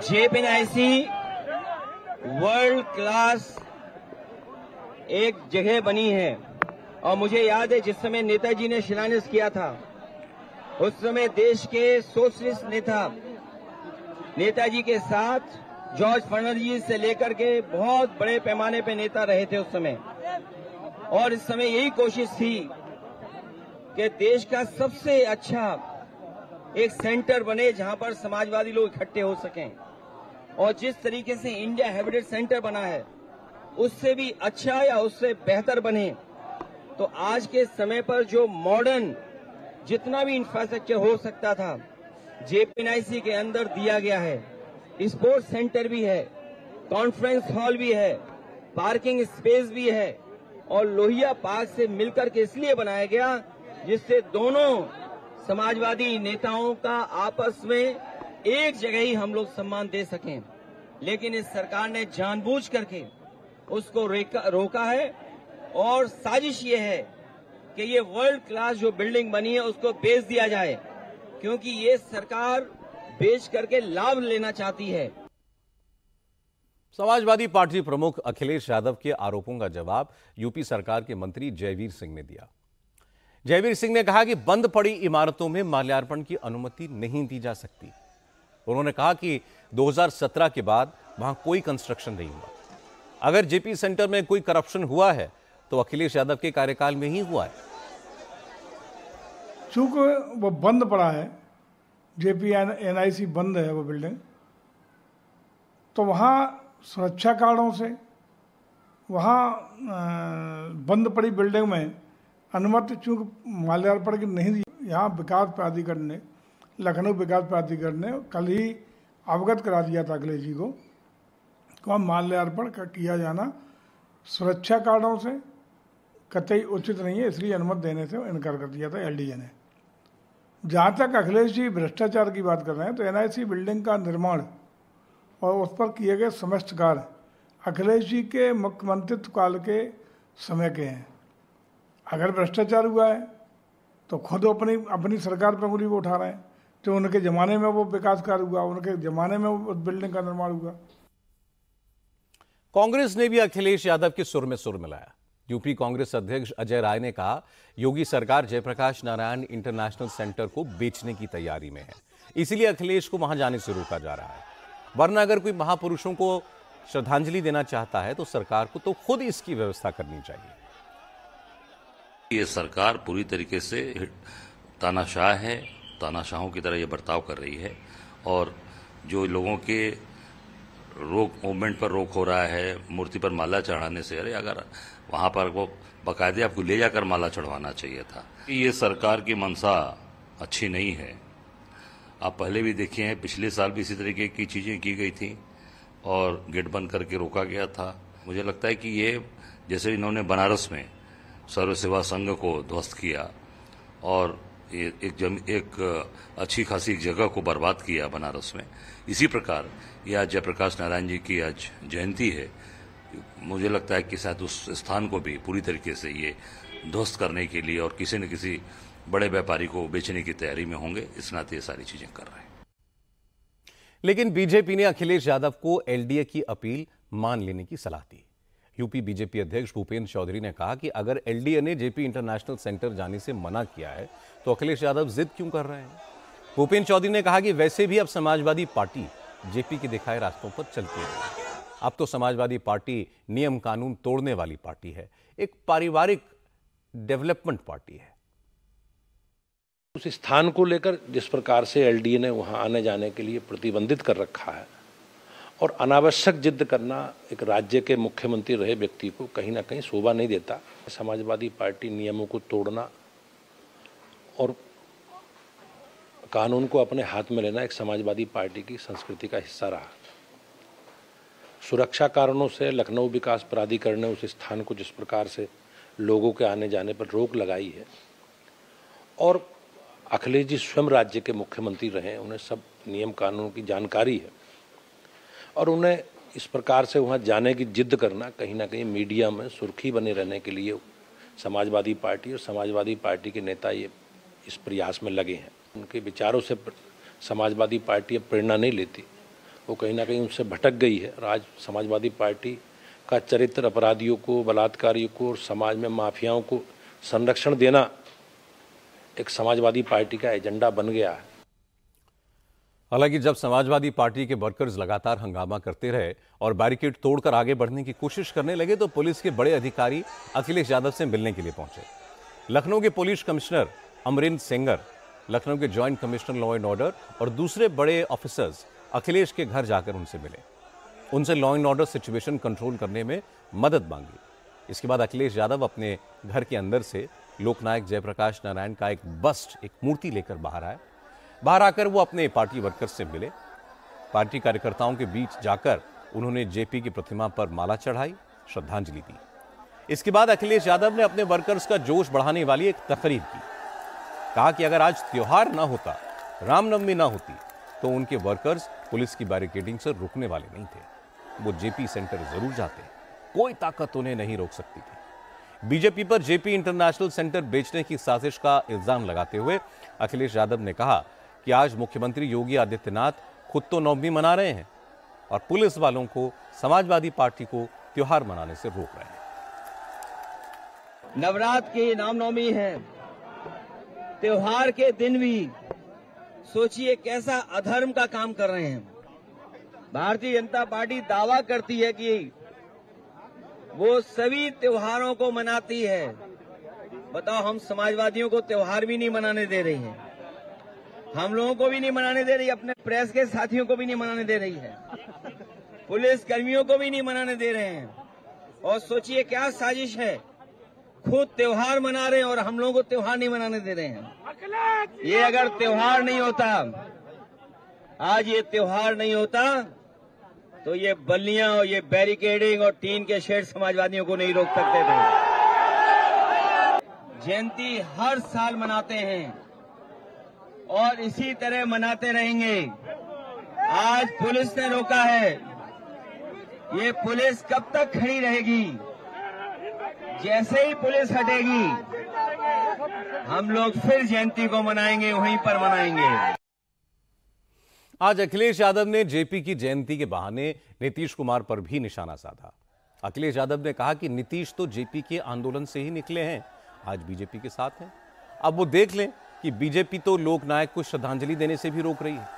जेपीएनआईसी वर्ल्ड क्लास एक जगह बनी है, और मुझे याद है जिस समय नेताजी ने शिलान्यास किया था उस समय देश के सोशलिस्ट नेताजी के साथ जॉर्ज फर्नांडिस से लेकर के बहुत बड़े पैमाने पे नेता रहे थे उस समय। और इस समय यही कोशिश थी कि देश का सबसे अच्छा एक सेंटर बने जहां पर समाजवादी लोग इकट्ठे हो सकें। और जिस तरीके से इंडिया हैबिटेट सेंटर बना है उससे भी अच्छा या उससे बेहतर बने। तो आज के समय पर जो मॉडर्न जितना भी इंफ्रास्ट्रक्चर हो सकता था जेपीएनआईसी के अंदर दिया गया है। स्पोर्ट्स सेंटर भी है, कॉन्फ्रेंस हॉल भी है, पार्किंग स्पेस भी है और लोहिया पार्क से मिलकर के इसलिए बनाया गया जिससे दोनों समाजवादी नेताओं का आपस में एक जगह ही हम लोग सम्मान दे सकें। लेकिन इस सरकार ने जानबूझ करके उसको रोका है और साजिश ये है कि ये वर्ल्ड क्लास जो बिल्डिंग बनी है उसको बेच दिया जाए, क्योंकि ये सरकार बेच करके लाभ लेना चाहती है। समाजवादी पार्टी प्रमुख अखिलेश यादव के आरोपों का जवाब यूपी सरकार के मंत्री जयवीर सिंह ने दिया। जयवीर सिंह ने कहा कि बंद पड़ी इमारतों में माल्यार्पण की अनुमति नहीं दी जा सकती। उन्होंने कहा कि 2017 के बाद वहां कोई कंस्ट्रक्शन नहीं हुआ। अगर जेपी सेंटर में कोई करप्शन हुआ है तो अखिलेश यादव के कार्यकाल में ही हुआ है। चूंकि वो बंद पड़ा है, जेपीएनआईसी बंद है वो बिल्डिंग, तो वहाँ सुरक्षा कारणों से वहाँ बंद पड़ी बिल्डिंग में अनुमति चूंकि माल्यार्पण की नहीं दी। यहाँ विकास प्राधिकरण ने, लखनऊ विकास प्राधिकरण ने कल ही अवगत करा दिया था अखिलेश जी को माल्यार्पण का किया जाना सुरक्षा कारणों से कतई उचित नहीं है, इसलिए अनुमति देने से इनकार कर दिया था एलडीए ने। जहाँ तक अखिलेश जी भ्रष्टाचार की बात कर रहे हैं तो एनआईसी बिल्डिंग का निर्माण और उस पर किए गए समस्त कार्य अखिलेश जी के मुख्यमंत्रित्व काल के समय के हैं। अगर भ्रष्टाचार हुआ है तो खुद अपनी सरकार पर उंगली उठा रहे हैं। तो उनके ज़माने में वो विकास कार्य हुआ, उनके ज़माने में उस बिल्डिंग का निर्माण हुआ। कांग्रेस ने भी अखिलेश यादव के सुर में सुर मिलाया। यूपी कांग्रेस अध्यक्ष अजय राय ने कहा, योगी सरकार जयप्रकाश नारायण इंटरनेशनल सेंटर को बेचने की तैयारी में है, इसीलिए अखिलेश को वहां जाने से रोका जा रहा है। वरना अगर कोई महापुरुषों को श्रद्धांजलि देना चाहता है तो सरकार को तो खुद इसकी व्यवस्था करनी चाहिए। ये सरकार पूरी तरीके से तानाशाह है, तानाशाहों की तरह ये बर्ताव कर रही है और जो लोगों के मूवमेंट पर रोक हो रहा है, मूर्ति पर माला चढ़ाने से, अरे अगर वहां पर वो बाकायदे आपको ले जाकर माला चढ़वाना चाहिए था। ये सरकार की मंशा अच्छी नहीं है। आप पहले भी देखे हैं, पिछले साल भी इसी तरीके की चीजें की गई थी और गेट बंद करके रोका गया था। मुझे लगता है कि ये जैसे इन्होंने बनारस में सर्व सेवा संघ को ध्वस्त किया और एक अच्छी खासी जगह को बर्बाद किया बनारस में, इसी प्रकार ये आज जयप्रकाश नारायण जी की आज जयंती है। मुझे लगता है कि शायद उस स्थान को भी पूरी तरीके से ये ध्वस्त करने के लिए और किसी न किसी बड़े व्यापारी को बेचने की तैयारी में होंगे, इस नाते ये सारी चीजें कर रहे हैं। लेकिन बीजेपी ने अखिलेश यादव को एलडीए की अपील मान लेने की सलाह दी। यूपी बीजेपी अध्यक्ष भूपेंद्र चौधरी ने कहा कि अगर एलडीए ने जेपी इंटरनेशनल सेंटर जाने से मना किया है तो अखिलेश यादव जिद क्यों कर रहे हैं। भूपेंद्र चौधरी ने कहा कि वैसे भी अब समाजवादी पार्टी जेपी के दिखाए रास्तों पर चलती है। अब तो समाजवादी पार्टी नियम कानून तोड़ने वाली पार्टी है, एक पारिवारिक डेवलपमेंट पार्टी है। उस स्थान को लेकर जिस प्रकार से एलडीए ने वहां आने जाने के लिए प्रतिबंधित कर रखा है और अनावश्यक जिद करना एक राज्य के मुख्यमंत्री रहे व्यक्ति को कहीं ना कहीं शोभा नहीं देता। समाजवादी पार्टी नियमों को तोड़ना और कानून को अपने हाथ में लेना एक समाजवादी पार्टी की संस्कृति का हिस्सा रहा। सुरक्षा कारणों से लखनऊ विकास प्राधिकरण ने उस स्थान को जिस प्रकार से लोगों के आने जाने पर रोक लगाई है और अखिलेश जी स्वयं राज्य के मुख्यमंत्री रहे, उन्हें सब नियम कानून की जानकारी है और उन्हें इस प्रकार से वहां जाने की जिद करना कहीं ना कहीं मीडिया में सुर्खी बने रहने के लिए समाजवादी पार्टी और समाजवादी पार्टी के नेता ये इस प्रयास में लगे हैं। उनके विचारों से समाजवादी पार्टी अब प्रेरणा नहीं लेती, वो कहीं ना कहीं उनसे भटक गई है और आज समाजवादी पार्टी का चरित्र अपराधियों को, बलात्कारियों को और समाज में माफियाओं को संरक्षण देना एक समाजवादी पार्टी का एजेंडा बन गया है। हालांकि जब समाजवादी पार्टी के वर्कर्स लगातार हंगामा करते रहे और बैरिकेड तोड़कर आगे बढ़ने की कोशिश करने लगे तो पुलिस के बड़े अधिकारी अखिलेश यादव से मिलने के लिए पहुंचे। लखनऊ के पुलिस कमिश्नर अमरिंदर सेंगर, लखनऊ के joint commissioner law and order और दूसरे बड़े ऑफिसर्स अखिलेश के घर जाकर उनसे मिले, उनसे law and order situation control करने में मदद मांगी। इसके बाद अखिलेश यादव अपने घर के अंदर से लोकनायक जयप्रकाश नारायण का एक बस्ट, एक मूर्ति लेकर बाहर आए। बाहर आकर वो अपने पार्टी वर्कर्स से मिले। पार्टी कार्यकर्ताओं के बीच जाकर उन्होंने जेपी की प्रतिमा पर माला चढ़ाई, श्रद्धांजलि दी। इसके बाद अखिलेश यादव ने अपने वर्कर्स का जोश बढ़ाने वाली एक तकरीर की। कहा कि अगर आज त्योहार ना होता, रामनवमी ना होती, तो उनके वर्कर्स पुलिस की बैरिकेडिंग से रुकने वाले नहीं थे। वो जेपी सेंटर जरूर जाते, कोई ताकत उन्हें नहीं रोक सकती थी। बीजेपी पर जेपी इंटरनेशनल सेंटर बेचने की साजिश का इल्जाम लगाते हुए अखिलेश यादव ने कहा कि आज मुख्यमंत्री योगी आदित्यनाथ खुद तो नवमी मना रहे हैं और पुलिस वालों को समाजवादी पार्टी को त्योहार मनाने से रोक रहे हैं। नवरात्र की रामनवमी है, त्योहार के दिन भी सोचिए कैसा अधर्म का काम कर रहे हैं। भारतीय जनता पार्टी दावा करती है कि वो सभी त्योहारों को मनाती है। बताओ, हम समाजवादियों को त्योहार भी नहीं मनाने दे रही है, हम लोगों को भी नहीं मनाने दे रही, अपने प्रेस के साथियों को भी नहीं मनाने दे रही है, पुलिस कर्मियों को भी नहीं मनाने दे रहे हैं। और सोचिए क्या साजिश है, खुद त्योहार मना रहे हैं और हम लोगों को त्योहार नहीं मनाने दे रहे हैं। ये अगर त्योहार नहीं होता, आज ये त्योहार नहीं होता, तो ये बल्लियां और ये बैरिकेडिंग और टीन के शेड समाजवादियों को नहीं रोक सकते थे। जयंती हर साल मनाते हैं और इसी तरह मनाते रहेंगे। आज पुलिस ने रोका है, ये पुलिस कब तक खड़ी रहेगी? जैसे ही पुलिस हटेगी, हम लोग फिर जयंती को मनाएंगे, वहीं पर मनाएंगे। आज अखिलेश यादव ने जेपी की जयंती के बहाने नीतीश कुमार पर भी निशाना साधा। अखिलेश यादव ने कहा कि नीतीश तो जेपी के आंदोलन से ही निकले हैं, आज बीजेपी के साथ हैं। अब वो देख लें कि बीजेपी तो लोकनायक को श्रद्धांजलि देने से भी रोक रही है।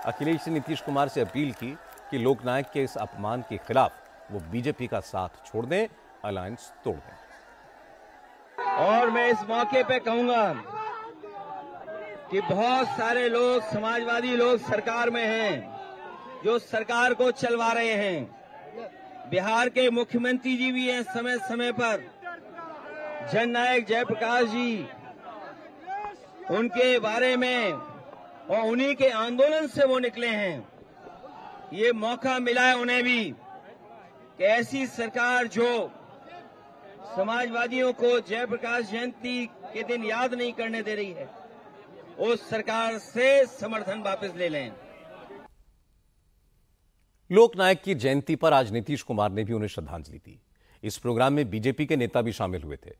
अखिलेश ने नीतीश कुमार से अपील की कि लोकनायक के इस अपमान के खिलाफ वो बीजेपी का साथ छोड़ दें, अलायंस तोड़ दें। और मैं इस मौके पे कहूंगा कि बहुत सारे लोग, समाजवादी लोग सरकार में हैं, जो सरकार को चलवा रहे हैं। बिहार के मुख्यमंत्री जी भी हैं समय समय पर, जननायक जयप्रकाश जी, उनके बारे में और उन्हीं के आंदोलन से वो निकले हैं। ये मौका मिला है उन्हें भी कि ऐसी सरकार जो समाजवादियों को जयप्रकाश जयंती के दिन याद नहीं करने दे रही है, उस सरकार से समर्थन वापस ले लें। लोकनायक की जयंती पर आज नीतीश कुमार ने भी उन्हें श्रद्धांजलि दी। इस प्रोग्राम में बीजेपी के नेता भी शामिल हुए थे।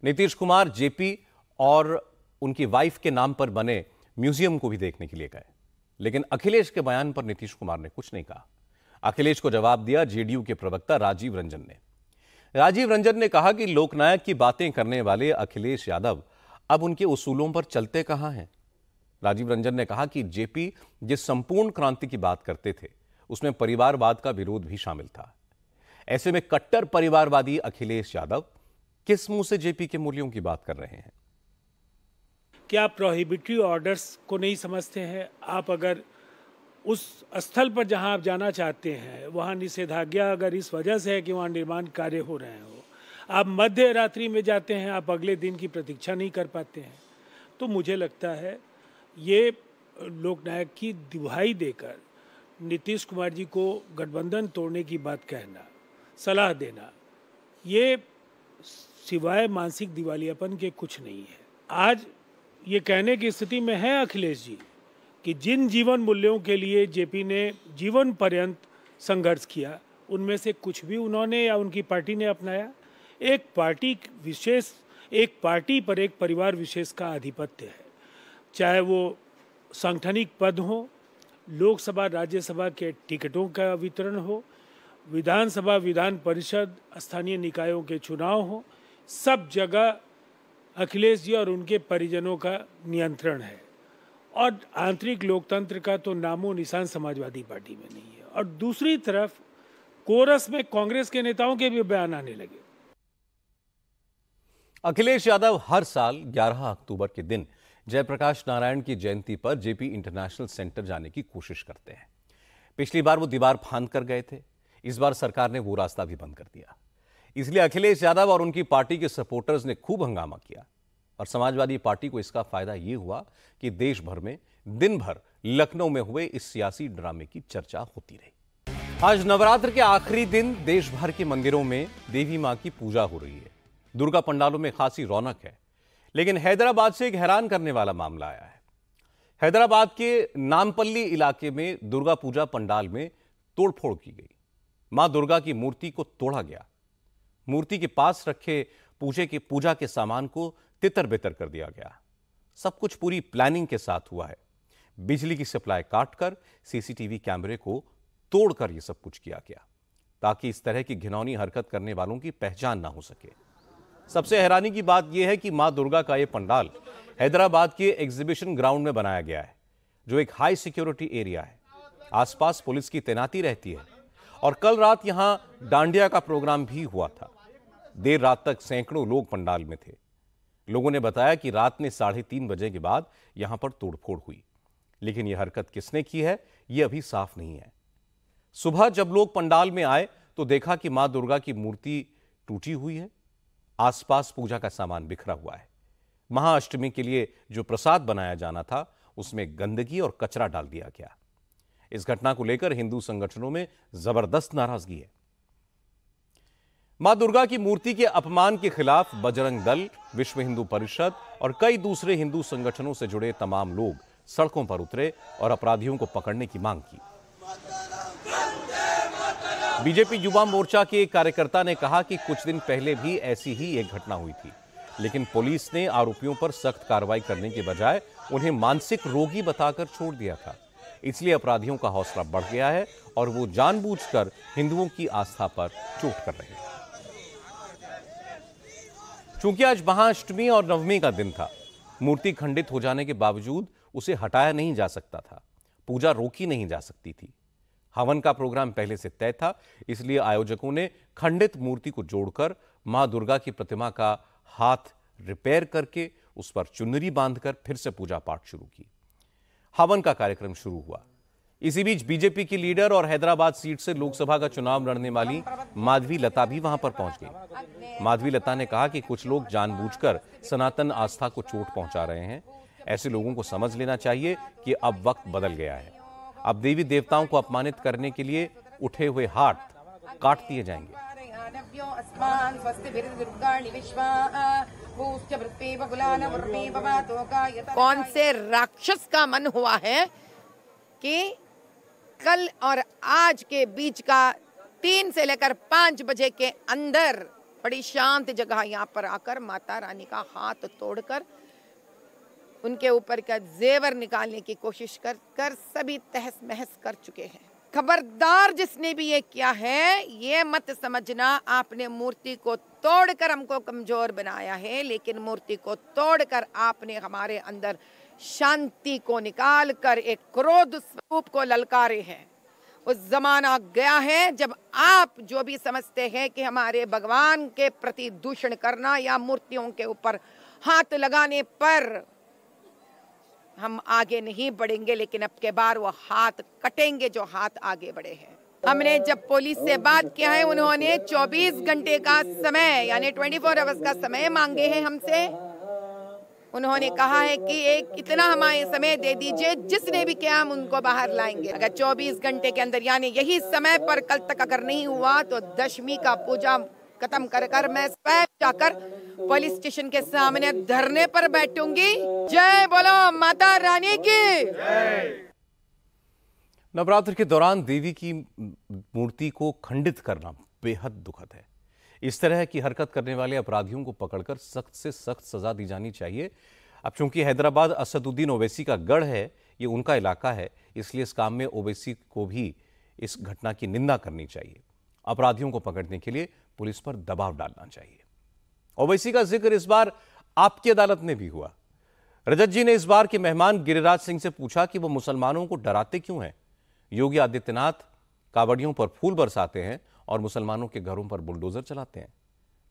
नीतीश कुमार जेपी और उनकी वाइफ के नाम पर बने म्यूजियम को भी देखने के लिए गए, लेकिन अखिलेश के बयान पर नीतीश कुमार ने कुछ नहीं कहा। अखिलेश को जवाब दिया जेडीयू के प्रवक्ता राजीव रंजन ने। राजीव रंजन ने कहा कि लोकनायक की बातें करने वाले अखिलेश यादव अब उनके उसूलों पर चलते कहां हैं। राजीव रंजन ने कहा कि जेपी जिस संपूर्ण क्रांति की बात करते थे, उसमें परिवारवाद का विरोध भी शामिल था। ऐसे में कट्टर परिवारवादी अखिलेश यादव किस मुंह से जेपी के मूल्यों की बात कर रहे हैं? क्या आप प्रोहिबिटरी ऑर्डर्स को नहीं समझते हैं? आप अगर उस स्थल पर जहां आप जाना चाहते हैं, वहां निषेधाज्ञा अगर इस वजह से है कि वहां निर्माण कार्य हो रहे हो, आप मध्य रात्रि में जाते हैं, आप अगले दिन की प्रतीक्षा नहीं कर पाते हैं, तो मुझे लगता है ये लोकनायक की दुहाई देकर नीतीश कुमार जी को गठबंधन तोड़ने की बात कहना, सलाह देना, ये सिवाय मानसिक दिवालियापन के कुछ नहीं है। आज ये कहने की स्थिति में है अखिलेश जी कि जिन जीवन मूल्यों के लिए जेपी ने जीवन पर्यंत संघर्ष किया, उनमें से कुछ भी उन्होंने या उनकी पार्टी ने अपनाया। एक पार्टी विशेष, एक पार्टी पर एक परिवार विशेष का आधिपत्य है, चाहे वो सांगठनिक पद हो, लोकसभा राज्यसभा के टिकटों का वितरण हो, विधानसभा विधान परिषद स्थानीय निकायों के चुनाव हो, सब जगह अखिलेश जी और उनके परिजनों का नियंत्रण है, और आंतरिक लोकतंत्र का तो नामो निशान समाजवादी पार्टी में नहीं है। और दूसरी तरफ कोरस में कांग्रेस के नेताओं के भी बयान आने लगे। अखिलेश यादव हर साल 11 अक्टूबर के दिन जयप्रकाश नारायण की जयंती पर जेपी इंटरनेशनल सेंटर जाने की कोशिश करते हैं। पिछली बार वो दीवार फांद कर गए थे, इस बार सरकार ने वो रास्ता भी बंद कर दिया। इसलिए अखिलेश यादव और उनकी पार्टी के सपोर्टर्स ने खूब हंगामा किया और समाजवादी पार्टी को इसका फायदा यह हुआ कि देश भर में दिन भर लखनऊ में हुए इस सियासी ड्रामे की चर्चा होती रही। आज नवरात्र के आखिरी दिन देश भर के मंदिरों में देवी मां की पूजा हो रही है। दुर्गा पंडालों में खासी रौनक है, लेकिन हैदराबाद से एक हैरान करने वाला मामला आया है। हैदराबाद के नामपल्ली इलाके में दुर्गा पूजा पंडाल में तोड़फोड़ की गई। मां दुर्गा की मूर्ति को तोड़ा गया। मूर्ति के पास रखे पूजा के सामान को तितर बितर कर दिया गया। सब कुछ पूरी प्लानिंग के साथ हुआ है। बिजली की सप्लाई काटकर सीसीटीवी कैमरे को तोड़कर यह सब कुछ किया गया ताकि इस तरह की घिनौनी हरकत करने वालों की पहचान ना हो सके। सबसे हैरानी की बात यह है कि मां दुर्गा का यह पंडाल हैदराबाद के एग्जीबिशन ग्राउंड में बनाया गया है, जो एक हाई सिक्योरिटी एरिया है। आसपास पुलिस की तैनाती रहती है और कल रात यहां डांडिया का प्रोग्राम भी हुआ था। देर रात तक सैकड़ों लोग पंडाल में थे। लोगों ने बताया कि रात में 3:30 बजे के बाद यहां पर तोड़फोड़ हुई, लेकिन यह हरकत किसने की है यह अभी साफ नहीं है। सुबह जब लोग पंडाल में आए तो देखा कि मां दुर्गा की मूर्ति टूटी हुई है। आसपास पूजा का सामान बिखरा हुआ है। महाअष्टमी के लिए जो प्रसाद बनाया जाना था उसमें गंदगी और कचरा डाल दिया गया। इस घटना को लेकर हिंदू संगठनों में जबरदस्त नाराजगी है। मां दुर्गा की मूर्ति के अपमान के खिलाफ बजरंग दल, विश्व हिंदू परिषद और कई दूसरे हिंदू संगठनों से जुड़े तमाम लोग सड़कों पर उतरे और अपराधियों को पकड़ने की मांग की। बीजेपी युवा मोर्चा के एक कार्यकर्ता ने कहा कि कुछ दिन पहले भी ऐसी ही एक घटना हुई थी, लेकिन पुलिस ने आरोपियों पर सख्त कार्रवाई करने के बजाय उन्हें मानसिक रोगी बताकर छोड़ दिया था। इसलिए अपराधियों का हौसला बढ़ गया है और वो जानबूझकर हिंदुओं की आस्था पर चोट कर रहे हैं। चूंकि आज महाअष्टमी और नवमी का दिन था, मूर्ति खंडित हो जाने के बावजूद उसे हटाया नहीं जा सकता था, पूजा रोकी नहीं जा सकती थी। हवन का प्रोग्राम पहले से तय था, इसलिए आयोजकों ने खंडित मूर्ति को जोड़कर मां दुर्गा की प्रतिमा का हाथ रिपेयर करके उस पर चुनरी बांधकर फिर से पूजा पाठ शुरू की। हवन का कार्यक्रम शुरू हुआ। इसी बीच बीजेपी की लीडर और हैदराबाद सीट से लोकसभा का चुनाव लड़ने वाली माधवी लता भी वहां पर पहुंच गई। माधवी लता ने कहा कि कुछ लोग जानबूझकर सनातन आस्था को चोट पहुंचा रहे हैं। ऐसे लोगों को समझ लेना चाहिए कि अब वक्त बदल गया है। अब देवी देवताओं को अपमानित करने के लिए उठे हुए हाथ काट दिए जाएंगे। कौन से राक्षस का मन हुआ है कि कल और आज के बीच का 3 से लेकर 5 बजे के अंदर बड़ी शांत जगह यहाँ पर आकर माता रानी का हाथ तोड़कर उनके ऊपर का जेवर निकालने की कोशिश कर सभी तहस महस कर चुके हैं। खबरदार जिसने भी ये किया है, ये मत समझना आपने मूर्ति को तोड़कर हमको कमजोर बनाया है, लेकिन मूर्ति को तोड़कर आपने हमारे अंदर शांति को निकाल कर एक क्रोध स्वरूप को ललकारे हैं। उस जमाना गया है जब आप जो भी समझते हैं कि हमारे भगवान के प्रति दूषण करना या मूर्तियों के ऊपर हाथ लगाने पर हम आगे नहीं बढ़ेंगे, लेकिन अब के बार वो हाथ कटेंगे जो हाथ आगे बढ़े हैं। हमने जब पुलिस से बात किया है, उन्होंने 24 घंटे का समय यानी 24 आवर्स का समय मांगे हैं हमसे। उन्होंने कहा है कि एक इतना हमारे समय दे दीजिए, जिसने भी किया हम उनको बाहर लाएंगे। अगर 24 घंटे के अंदर यानी यही समय पर कल तक अगर नहीं हुआ तो दशमी का पूजा खत्म कर मैं स्वयं जाकर पुलिस स्टेशन के सामने धरने पर बैठूंगी। जय बोलो माता रानी की। नवरात्र के दौरान देवी की मूर्ति को खंडित करना बेहद दुखद है। इस तरह की हरकत करने वाले अपराधियों को पकड़कर सख्त से सख्त सजा दी जानी चाहिए। अब चूंकि हैदराबाद असदुद्दीन ओवैसी का गढ़ है, ये उनका इलाका है, इसलिए इस काम में ओवैसी को भी इस घटना की निंदा करनी चाहिए। अपराधियों को पकड़ने के लिए पुलिस पर दबाव डालना चाहिए। ओवैसी का जिक्र इस बार आपकी अदालत में भी हुआ। रजत जी ने इस बार के मेहमान गिरिराज सिंह से पूछा कि वो मुसलमानों को डराते क्यों हैं। योगी आदित्यनाथ कावड़ियों पर फूल बरसाते हैं और मुसलमानों के घरों पर बुलडोजर चलाते हैं।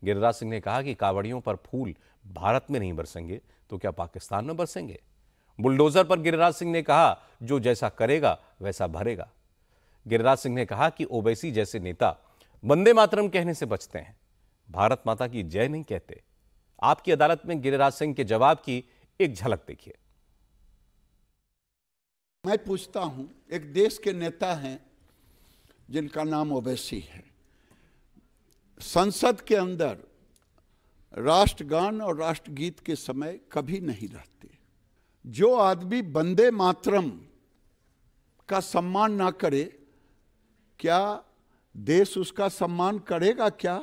गिरिराज सिंह ने कहा कि कावड़ियों पर फूल भारत में नहीं बरसेंगे तो क्या पाकिस्तान में बरसेंगे। बुलडोजर पर गिरिराज सिंह ने कहा, जो जैसा करेगा वैसा भरेगा। गिरिराज सिंह ने कहा कि ओवैसी जैसे नेता वंदे मातरम कहने से बचते हैं, भारत माता की जय नहीं कहते। आपकी अदालत में गिरिराज सिंह के जवाब की एक झलक देखिए। मैं पूछता हूं, एक देश के नेता हैं जिनका नाम ओवैसी है, संसद के अंदर राष्ट्रगान और राष्ट्रगीत के समय कभी नहीं रहते। जो आदमी वंदे मातरम का सम्मान ना करे, क्या देश उसका सम्मान करेगा क्या?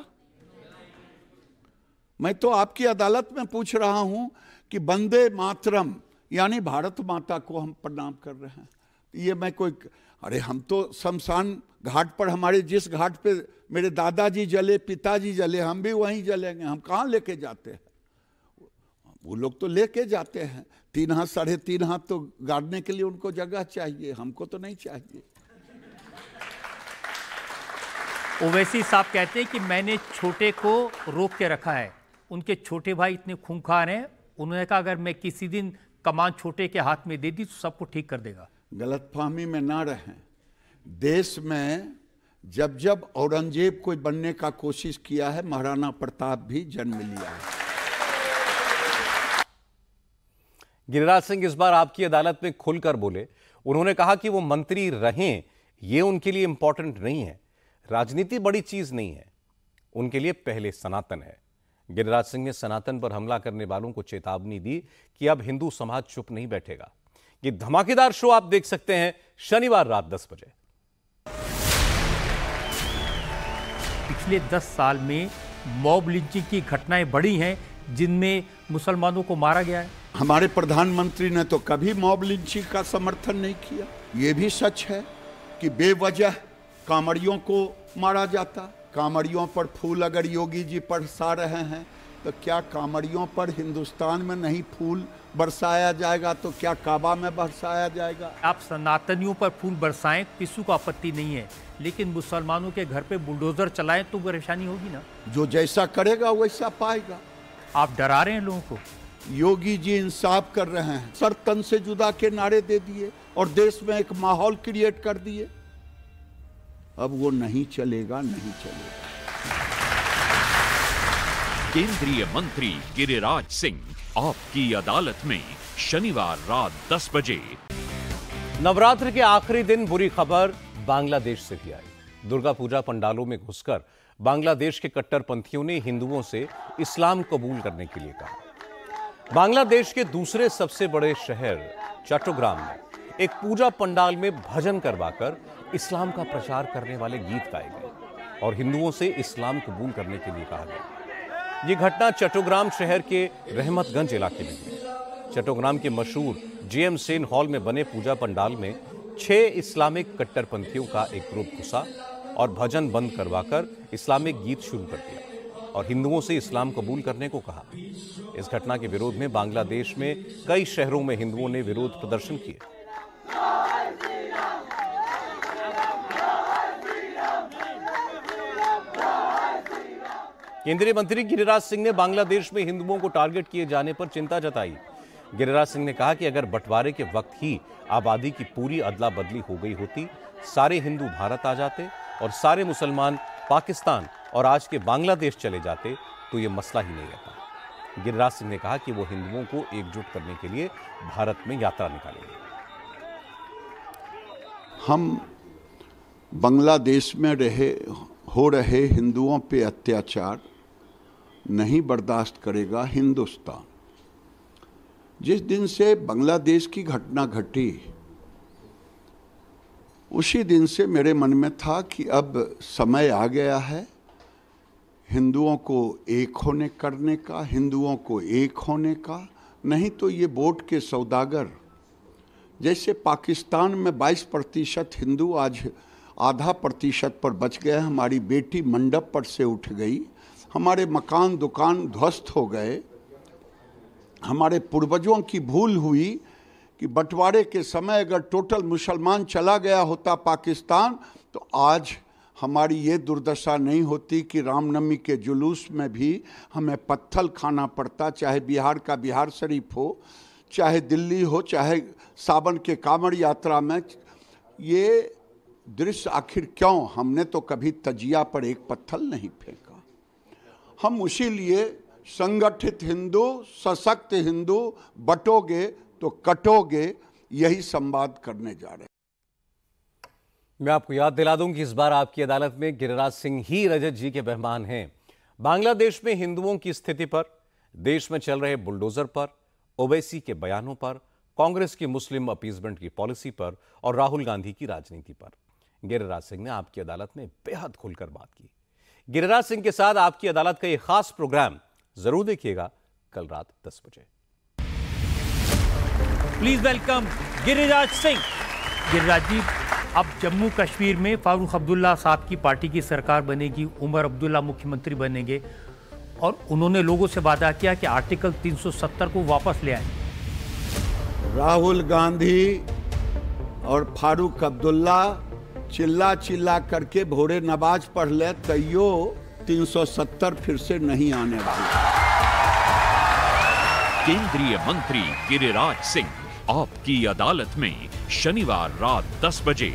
मैं तो आपकी अदालत में पूछ रहा हूं कि वंदे मातरम यानी भारत माता को हम प्रणाम कर रहे हैं। ये मैं कोई, अरे हम तो शमशान घाट पर, हमारे जिस घाट पे मेरे दादाजी जले, पिताजी जले, हम भी वहीं जलेंगे। हम कहाँ लेके जाते हैं? वो लोग तो लेके जाते हैं। 3 हाथ 3.5 हाथ तो गाड़ने के लिए उनको जगह चाहिए, हमको तो नहीं चाहिए। ओवैसी साहब कहते हैं कि मैंने छोटे को रोक के रखा है। उनके छोटे भाई इतने खूंखार हैं, उन्होंने कहा अगर मैं किसी दिन कमान छोटे के हाथ में दे दी तो सबको ठीक कर देगा। गलतफहमी में ना रहें। देश में जब जब औरंगजेब कोई बनने का कोशिश किया है, महाराणा प्रताप भी जन्म लिया है। गिरिराज सिंह इस बार आपकी अदालत में खुलकर बोले। उन्होंने कहा कि वो मंत्री रहें ये उनके लिए इंपॉर्टेंट नहीं है, राजनीति बड़ी चीज नहीं है, उनके लिए पहले सनातन है। गिरिराज सिंह ने सनातन पर हमला करने वालों को चेतावनी दी कि अब हिंदू समाज चुप नहीं बैठेगा। ये धमाकेदार शो आप देख सकते हैं शनिवार रात 10 बजे। पिछले 10 साल में मॉब लिंचिंग की घटनाएं बढ़ी हैं, जिनमें मुसलमानों को मारा गया है। हमारे प्रधानमंत्री ने तो कभी मॉब लिंचिंग का समर्थन नहीं किया। ये भी सच है कि बेवजह कांवड़ियों को मारा जाता। कांवड़ियों पर फूल अगर योगी जी बरसा रहे हैं तो क्या कांवड़ियों पर हिंदुस्तान में नहीं फूल बरसाया जाएगा तो क्या काबा में बरसाया जाएगा? आप सनातनियों पर फूल बरसाएं, किसी को आपत्ति नहीं है, लेकिन मुसलमानों के घर पे बुलडोजर चलाएं तो परेशानी होगी ना। जो जैसा करेगा वैसा पाएगा। आप डरा रहे हैं लोगों को। योगी जी इंसाफ कर रहे हैं, सर तन से जुदा के नारे दे दिए और देश में एक माहौल क्रिएट कर दिए। अब वो नहीं चलेगा, नहीं चलेगा। केंद्रीय मंत्री गिरिराज सिंह आपकी अदालत में शनिवार रात 10 बजे। नवरात्र के आखिरी दिन बुरी खबर बांग्लादेश से भी आई। दुर्गा पूजा पंडालों में घुसकर बांग्लादेश के कट्टरपंथियों ने हिंदुओं से इस्लाम कबूल करने के लिए कहा। बांग्लादेश के दूसरे सबसे बड़े शहर चट्टग्राम में एक पूजा पंडाल में भजन करवाकर इस्लाम का प्रचार करने वाले गीत गाए गए और हिंदुओं से इस्लाम कबूल करने के लिए कहा गया। ये घटना चट्टग्राम शहर के रहमतगंज इलाके में हुई। चट्टग्राम के मशहूर जेएम सेन हॉल में बने पूजा पंडाल में 6 इस्लामिक कट्टरपंथियों का एक ग्रुप घुसा और भजन बंद करवाकर इस्लामिक गीत शुरू कर दिया और हिंदुओं से इस्लाम कबूल करने को कहा। इस घटना के विरोध में बांग्लादेश में कई शहरों में हिंदुओं ने विरोध प्रदर्शन किए। केंद्रीय मंत्री गिरिराज सिंह ने बांग्लादेश में हिंदुओं को टारगेट किए जाने पर चिंता जताई। गिरिराज सिंह ने कहा कि अगर बंटवारे के वक्त ही आबादी की पूरी अदला बदली हो गई होती, सारे हिंदू भारत आ जाते और सारे मुसलमान पाकिस्तान और आज के बांग्लादेश चले जाते तो ये मसला ही नहीं रहता। गिरिराज सिंह ने कहा कि वो हिंदुओं को एकजुट करने के लिए भारत में यात्रा निकालेंगे। हम बांग्लादेश में हो रहे हिंदुओं पे अत्याचार नहीं बर्दाश्त करेगा हिंदुस्तान। जिस दिन से बांग्लादेश की घटना घटी उसी दिन से मेरे मन में था कि अब समय आ गया है हिंदुओं को एक होने करने का, हिंदुओं को एक होने का। नहीं तो ये वोट के सौदागर, जैसे पाकिस्तान में 22% हिंदू आज आधा प्रतिशत पर बच गए। हमारी बेटी मंडप पर से उठ गई, हमारे मकान दुकान ध्वस्त हो गए। हमारे पूर्वजों की भूल हुई कि बंटवारे के समय अगर टोटल मुसलमान चला गया होता पाकिस्तान, तो आज हमारी ये दुर्दशा नहीं होती कि रामनवमी के जुलूस में भी हमें पत्थल खाना पड़ता, चाहे बिहार का बिहार शरीफ हो, चाहे दिल्ली हो, चाहे सावन के कांवड़ यात्रा में। ये दृश्य आखिर क्यों? हमने तो कभी तजिया पर एक पत्थर नहीं फेंका। हम उसी लिए संगठित हिंदू, सशक्त हिंदू, बटोगे तो कटोगे, यही संवाद करने जा रहे हैं। मैं आपको याद दिला दूं कि इस बार आपकी अदालत में गिरिराज सिंह ही रजत जी के मेहमान हैं। बांग्लादेश में हिंदुओं की स्थिति पर, देश में चल रहे बुलडोजर पर, ओवैसी के बयानों पर, कांग्रेस की मुस्लिम अपीजमेंट की पॉलिसी पर और राहुल गांधी की राजनीति पर गिरिराज सिंह ने आपकी अदालत में बेहद खुलकर बात की। गिरिराज सिंह के साथ आपकी अदालत का यह खास प्रोग्राम जरूर देखिएगा कल रात 10 बजे। Please welcome Giriraj Singh. गिरिराज जी, अब जम्मू कश्मीर में फारूक अब्दुल्ला साहब की पार्टी की सरकार बनेगी, उमर अब्दुल्ला मुख्यमंत्री बनेंगे और उन्होंने लोगों से वादा किया कि आर्टिकल 370 को वापस ले आएंगे। राहुल गांधी और फारूक अब्दुल्ला चिल्ला चिल्ला करके भोरे नमाज पढ़ ले, तैयो 370 फिर से नहीं आने वाला। केंद्रीय मंत्री गिरिराज सिंह आपकी अदालत में शनिवार रात 10 बजे।